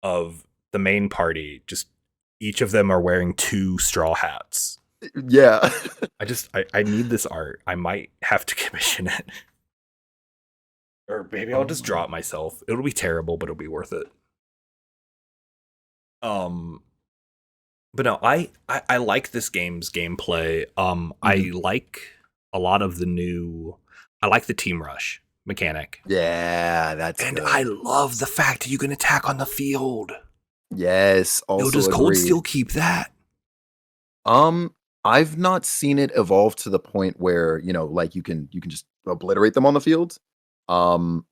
of the main party. Just each of them are wearing 2 straw hats.
Yeah.
I need this art. I might have to commission it. Or maybe I'll just draw it myself. It'll be terrible, but it'll be worth it. But no, I like this game's gameplay. I like a lot of the new. I like the team rush mechanic.
Yeah, that's
And
good.
I love the fact that you can attack on the field.
Yes, also
Does Cold
agreed.
Steel keep that?
I've not seen it evolve to the point where, like you can just obliterate them on the field. But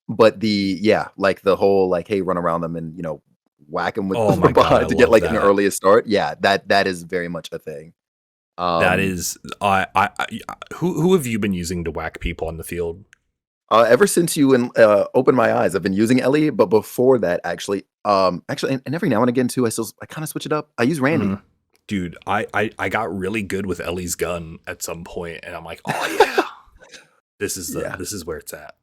like the whole like, hey, run around them and whack them with
Oh
the
my God,
behind
I
to get
love
like an
that.
earliest start. Yeah, that is very much a thing.
That is, I who have you been using to whack people on the field?
Ever since you opened my eyes, I've been using Elie, but before that, actually, and every now and again too, I kind of switch it up. I use Randy.
Mhm. Dude, I got really good with Ellie's gun at some point, and I'm like, oh yeah, this is where it's at.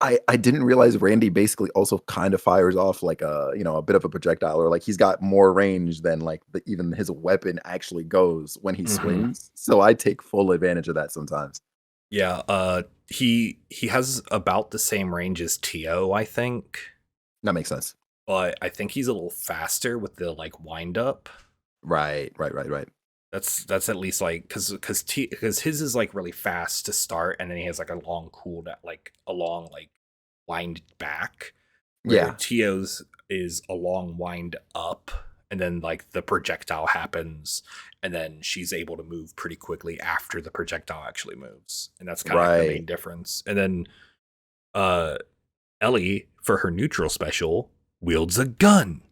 I didn't realize Randy basically also kind of fires off like a bit of a projectile, or like he's got more range than like even his weapon actually goes when he swings. So I take full advantage of that sometimes.
Yeah, he has about the same range as Tio, I think.
That makes sense.
But I think he's a little faster with the like wind up.
Right.
That's at least like because his is like really fast to start, and then he has like a long wind back. Where Tio's is a long wind up, and then like the projectile happens, and then she's able to move pretty quickly after the projectile actually moves, and that's kind of like the main difference. And then Elie, for her neutral special, wields a gun,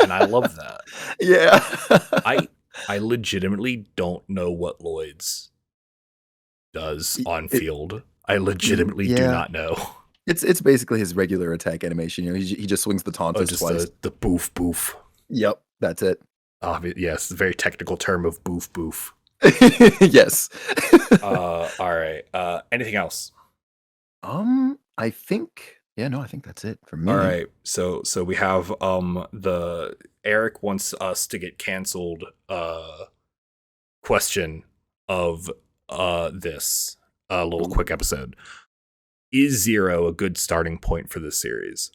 and I love that.
Yeah.
I legitimately don't know what Lloyd's does on field. I legitimately do not know.
It's basically his regular attack animation. He just swings the taunt twice.
The boof boof.
Yep, that's it.
Yes, very technical term of boof boof.
Yes.
All right. Anything else?
I think, yeah, no, I think that's it for
All
me.
right. So we have the Eric wants us to get canceled question of this little
Ooh.
quick episode. Is 0 a good starting point for this series?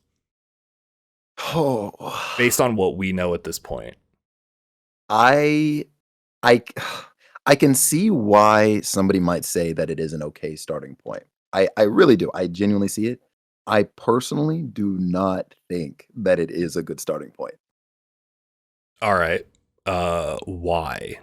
Oh,
Based on what we know at this point.
I, I, I can see why somebody might say that it is an okay starting point. I really do. I genuinely see it. I personally do not think that it is a good starting point.
All right. Why?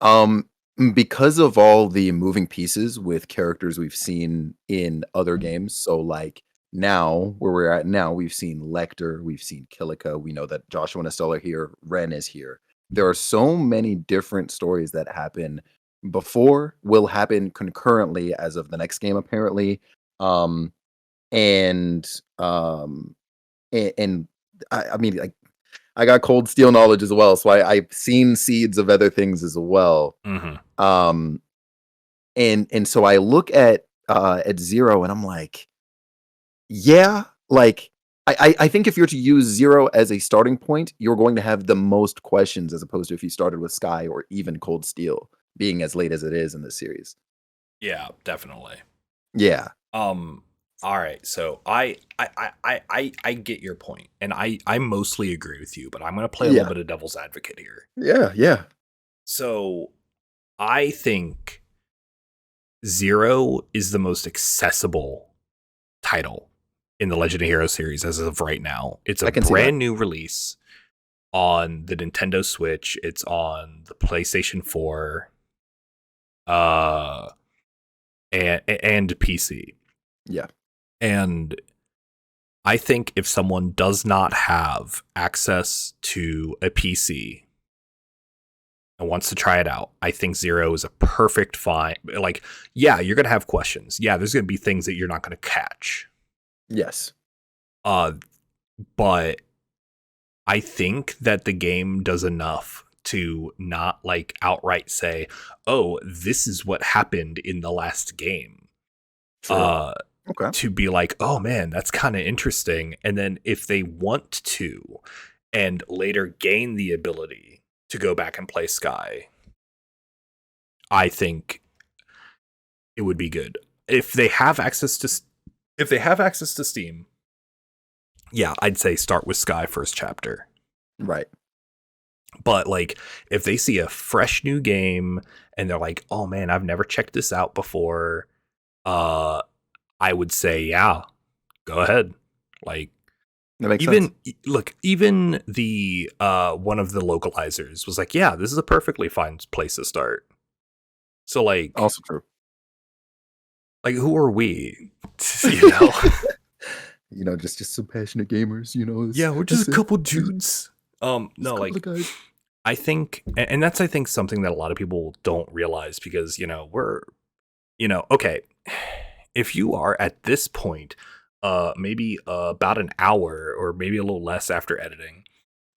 Um, because of all the moving pieces with characters we've seen in other games. So, like now, where we're at now, we've seen Lecter, we've seen Kilika, we know that Joshua and Estelle are here, Ren is here. There are so many different stories that happen before, will happen concurrently as of the next game, apparently. Um, and um, and I mean, like I got cold steel knowledge as well, so I've seen seeds of other things as well.
Mm-hmm.
Um, and so I look at 0 and I'm like, yeah, like I think if you're to use 0 as a starting point, you're going to have the most questions as opposed to if you started with Sky or even Cold Steel being as late as it is in this series.
Yeah, definitely.
Yeah.
All right, so I get your point, and I mostly agree with you, but I'm gonna play a little
Yeah.
bit of devil's advocate here.
Yeah. Yeah.
So I think 0 is the most accessible title in the Legend of Heroes series as of right now. It's a
I can see that.
brand new release on the Nintendo Switch. It's on the PlayStation 4, uh, and PC.
Yeah.
And I think if someone does not have access to a PC and wants to try it out, I think 0 is a perfect fine. Like, yeah, you're gonna have questions. Yeah, there's gonna be things that you're not gonna catch.
Yes.
Uh, but I think that the game does enough to not like outright say, "Oh, this is what happened in the last game."
True.
Uh,
Okay.
to be like, "Oh man, that's kind of interesting." And then if they want to and later gain the ability to go back and play Sky, I think it would be good. If they have access to Steam, yeah, I'd say start with Sky first chapter.
Right.
But like if they see a fresh new game and they're like, "Oh man, I've never checked this out before." Uh I would say, yeah, go ahead. Like
That makes sense.
even the one of the localizers was like, "Yeah, this is a perfectly fine place to start." So
Also true.
like who are we? You know?
Just some passionate gamers,
Yeah, we're just
that's
a
it.
couple dudes.
Just a
No,
couple of
like
guys.
I think, and that's I think something that a lot of people don't realize because we're okay. If you are at this point, maybe about an hour or maybe a little less after editing,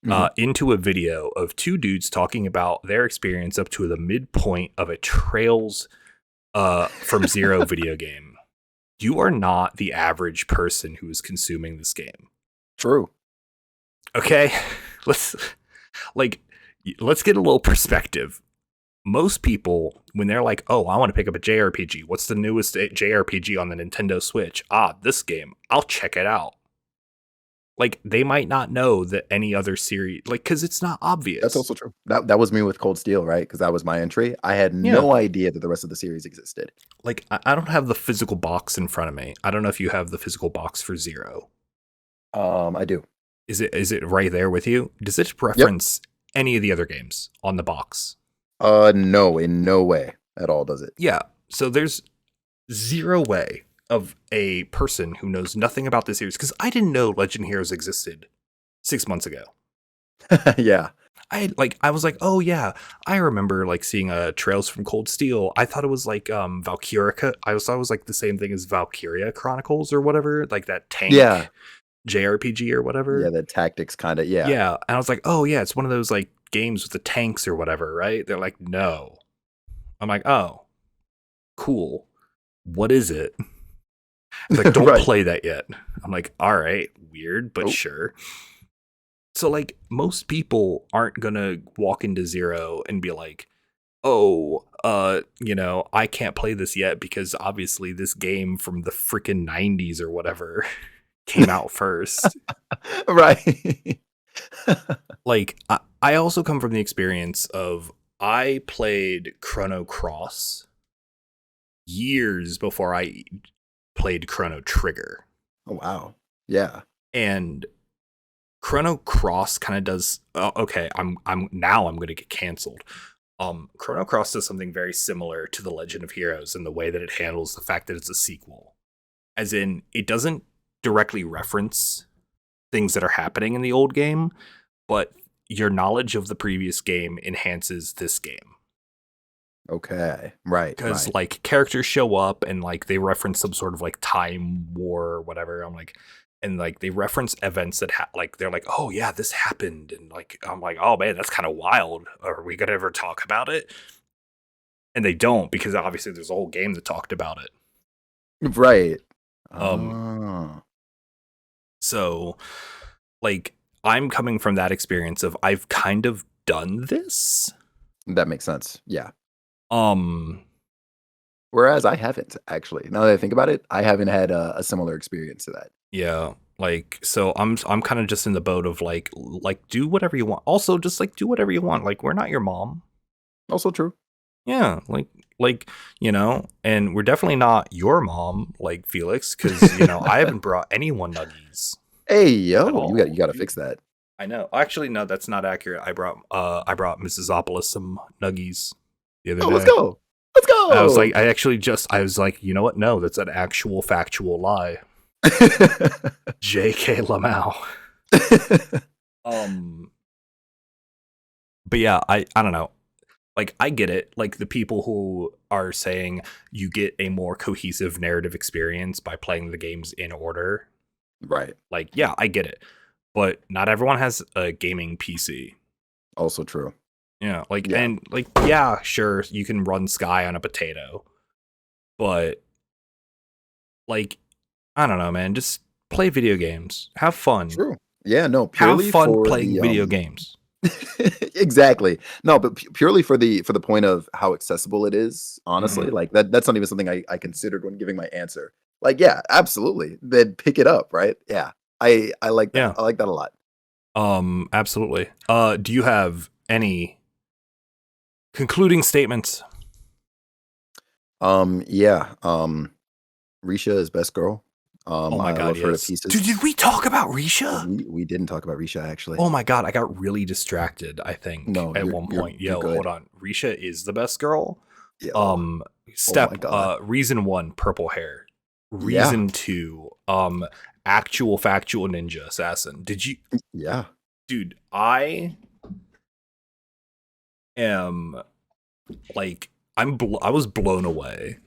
Mhm.
into a video of two dudes talking about their experience up to the midpoint of a Trails from 0 video game, you are not the average person who is consuming this game.
True.
Okay, let's like let's get a little perspective. Most people, when they're like, "Oh, I want to pick up a JRPG. What's the newest JRPG on the Nintendo Switch? Ah, this game. I'll check it out." Like they might not know that any other series, like, because it's not
That's
obvious.
also true. That was me with Cold Steel, right? Because that was my entry. I had
Yeah,
no idea that the rest of the series existed.
like I don't have the physical box in front of me. I don't know if you have the physical box for 0.
I do.
Is it right there with you? Does it
Yep.
reference any of the other games on the box?
No, in no way at all does it.
Yeah. So there's zero way of a person who knows nothing about this series, because I didn't know Legend Heroes existed 6 months ago.
Yeah.
I was like, oh yeah, I remember like seeing Trails from Cold Steel. I thought it was like Valkyria. I thought it was like the same thing as Valkyria Chronicles or whatever, like that tank
Yeah.
JRPG or
Yeah,
whatever.
the tactics kinda, yeah.
Yeah, and I was like, oh yeah, it's one of those like games with the tanks or whatever, right? They're like, no. I'm like, oh, cool. What is it? It's like, don't
Right.
play that yet. I'm like, all right, weird, but
Oh,
sure. So like most people aren't gonna walk into Zero and be like, oh, I can't play this yet because obviously this game from the freaking 90s or whatever came out first.
right.
Like, I also come from the experience of I played Chrono Cross years before I played Chrono Trigger.
Oh, wow. Yeah.
And Chrono Cross kind of does okay, I'm going to get canceled. Chrono Cross does something very similar to The Legend of Heroes in the way that it handles the fact that it's a sequel. As in, it doesn't directly reference things that are happening in the old game, but your knowledge of the previous game enhances this game.
Okay. Right.
Because
Right.
like characters show up and like they reference some sort of like time war or whatever. I'm like, and like they reference events that like they're like, oh yeah, this happened, and like I'm like, oh man, that's kind of wild. Are we gonna ever talk about it? And they don't, because obviously there's a whole game that talked about it.
Right.
Um,
Oh,
so like I'm coming from that experience of I've kind of done this.
that makes sense. Yeah.
Um,
Whereas I haven't actually. Now that I think about it, I haven't had a similar experience to that.
yeah, like so I'm kind of just in the boat of like do whatever you want. Also, just like do whatever you want. Like we're not your mom.
Also true.
Yeah, like and we're definitely not your mom, like Felix, because I haven't brought anyone nuggies
Hey,
at
yo,
all.
you got to fix that.
I know. Actually, no, that's not accurate. I brought Mrs. Opolis some nuggies the other
Oh, let's
day.
go. Let's go.
I was like, I was like, you know what? No, that's an actual factual lie. J.K. Lamau. But yeah, I don't know. Like I get it. Like the people who are saying you get a more cohesive narrative experience by playing the games in order.
Right.
Like, yeah, I get it. But not everyone has a gaming PC.
Also true.
Yeah, like
Yeah.
and like yeah, sure, you can run Sky on a potato. But like I don't know, man, just play video games. Have fun.
True. Yeah, no,
Have
purely
fun
for
playing
the
video games.
exactly. No, but purely for the point of how accessible it is, honestly.
Mhm.
Like that's not even something I considered when giving my answer. Like, yeah, absolutely. Then pick it up, right? Yeah. I like that.
Yeah.
I like that a lot.
Absolutely. Do you have any concluding statements?
Yeah. Risha is best girl.
Oh my
I
god,
love her to
yes.
pieces.
Dude, did we talk about Risha?
We didn't talk about Risha actually.
Oh my god, I got really distracted, I think,
No,
at one point.
you're
Yo,
good.
hold on. Risha is the best girl.
Yeah. Oh my god.
Reason 1, purple hair.
Yeah.
Reason 2, actual factual ninja assassin. Did you
Yeah.
Dude, I am like I was blown away.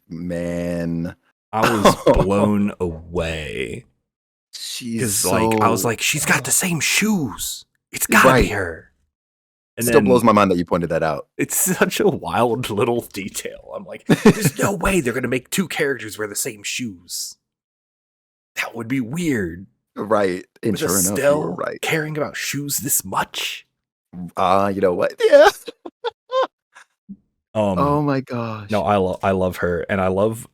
Man.
I was blown away.
She's
Because
so
like I was like, she's got the same shoes. It's gotta be
right.
her. And
Still
then
blows my mind that you pointed that out.
it's such a wild little detail. I'm like, there's no way they're gonna make two characters wear the same shoes. That would be weird.
Right. And
With
sure enough, you were
Estelle
right.
caring about shoes this much.
You know what? Yeah. Oh my gosh.
No, I love her, and I love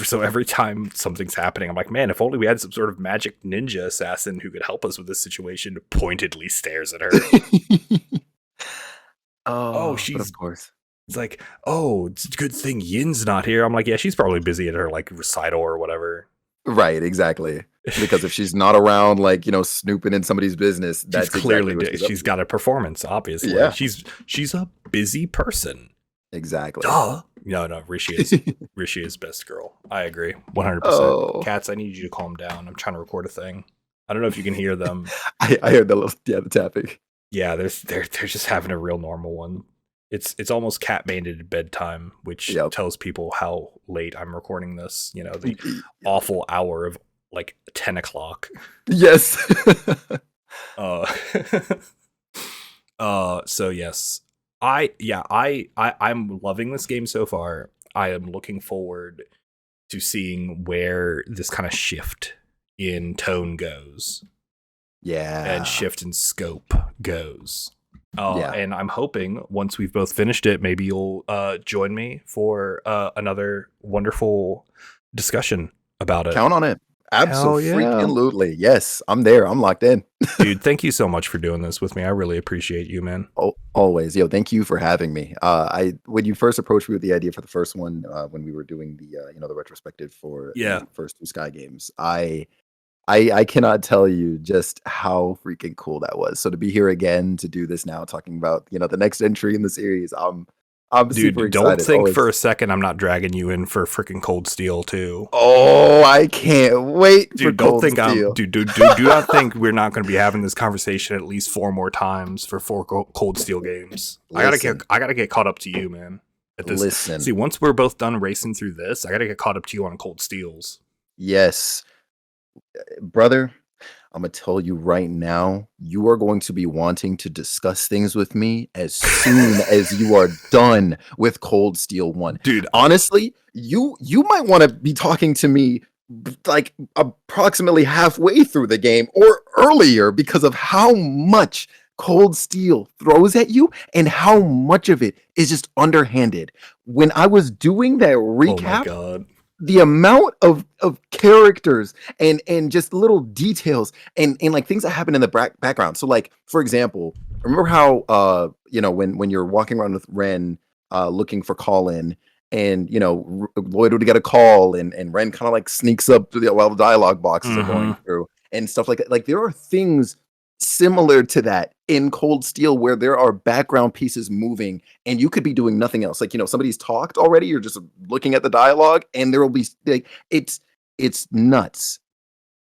so every time something's happening, I'm like, man, if only we had some sort of magic ninja assassin who could help us with this situation. Pointedly stares at her. Oh,
But
she's
of course.
it's like, oh, it's a good thing Yin's not here. I'm like, yeah, she's probably busy at her like recital or whatever.
Right, exactly. Because if she's not around, like, snooping in somebody's business, that's
She's clearly
exactly what
she's got a performance, obviously.
Yeah.
She's a busy person.
Exactly.
Duh. No, Rishi is best girl. I agree, 100%.
Oh.
Cats, I need you to calm down. I'm trying to record a thing. I don't know if you can hear them.
I heard the tapping.
Yeah, they're just having a real normal one. It's almost cat mandated bedtime, which tells people how late I'm recording this. The awful hour of like 10 o'clock.
Yes.
So yes, I'm loving this game so far. I am looking forward to seeing where this kind of shift in tone goes.
Yeah.
And shift in scope goes.
Yeah.
And I'm hoping once we've both finished it, maybe you'll join me for another wonderful discussion about it.
Count on it. Absolutely.
Yeah.
Yes, I'm there. I'm locked in.
Dude, thank you so much for doing this with me. I really appreciate you, man.
Oh, always. Yo, thank you for having me. When you first approached me with the idea for the first one, when we were doing the retrospective for the first 2 Sky games, I cannot tell you just how freaking cool that was. So to be here again to do this now, talking about the next entry in the series, I'm super excited.
Don't think for a second I'm not dragging you in for freaking Cold Steel too.
Oh, I can't wait for Cold Steel.
Do not think we're not going to be having this conversation at least 4 more times for 4 Cold Steel games. I gotta get caught up to you, man. See, once we're both done racing through this, I gotta get caught up to you on Cold Steels.
Yes, brother. I'm going to tell you right now, you are going to be wanting to discuss things with me as soon as you are done with Cold Steel 1.
Dude,
honestly, you might want to be talking to me like approximately halfway through the game or earlier because of how much Cold Steel throws at you and how much of it is just underhanded. When I was doing that recap,
oh my God.
The amount of characters and just little details and like things that happen in the background. So like, for example, remember how when you're walking around with Ren looking for Colin and Lloyd would get a call and Ren kind of like sneaks up while the dialogue boxes are going through and stuff like that. Like there are things similar to that in Cold Steel where there are background pieces moving and you could be doing nothing else. Like, somebody's talked already, you're just looking at the dialogue and there will be like it's nuts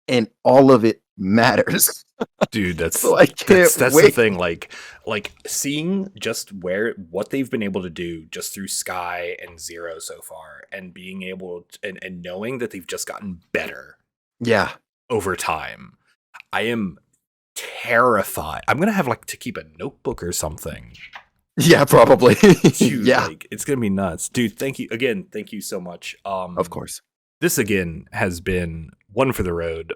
and all of it matters.
Dude, that's
so I can't
that's
wait.
The thing, like seeing just what they've been able to do just through Sky and Zero so far and being able to, and knowing that they've just gotten better over time. I am terrified. I'm gonna have to keep a notebook or something.
Yeah, probably.
Dude, it's gonna be nuts. Dude, thank you so much.
Of course.
This again has been one for the road.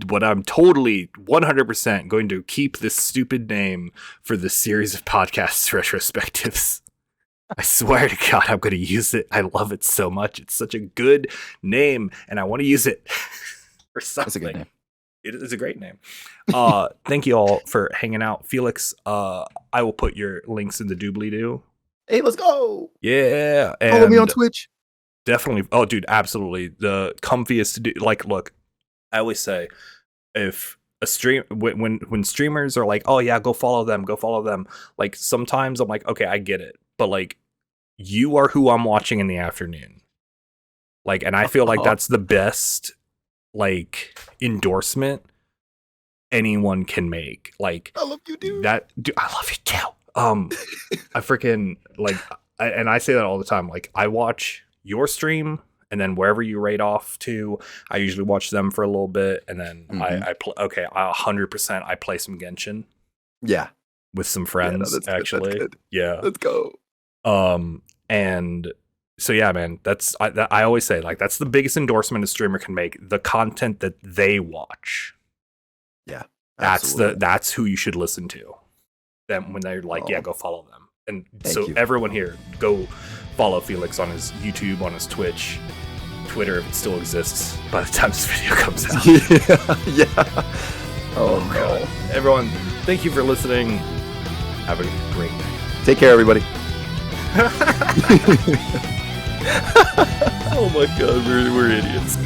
What I'm totally 100% going to keep this stupid name for this series of podcasts retrospectives. I swear to God, I'm going to use it. I love it so much. It's such a good name, and I want to use it for something.
That's a good name.
It is a great name. Thank you all for hanging out. Felix, I will put your links in the doobly-doo.
Hey, let's go.
Yeah.
Follow me on Twitch.
Definitely. Oh, dude, absolutely. The comfiest to do. Like, look, I always say, if a stream, when streamers are like, oh yeah, go follow them. Like, sometimes I'm like, okay, I get it. But like, you are who I'm watching in the afternoon. Like, and I feel like that's the best endorsement anyone can make. Like,
I love you, dude.
I love you too. I freaking and I say that all the time. Like, I watch your stream, and then wherever you rate off to, I usually watch them for a little bit, and then I play. Okay, 100%. I play some Genshin.
Yeah,
with some friends.
That's
actually.
Good.
Yeah,
let's go.
And so yeah, man, I always say that's the biggest endorsement a streamer can make: the content that they watch.
Yeah,
that's who you should listen to. Them when they're like, yeah, go follow them. And so everyone here, go follow Felix on his YouTube, on his Twitch, Twitter if it still exists by the time this video comes out.
Yeah.
Oh God, everyone, thank you for listening. Have a great night.
Take care, everybody.
Oh my God, we're idiots.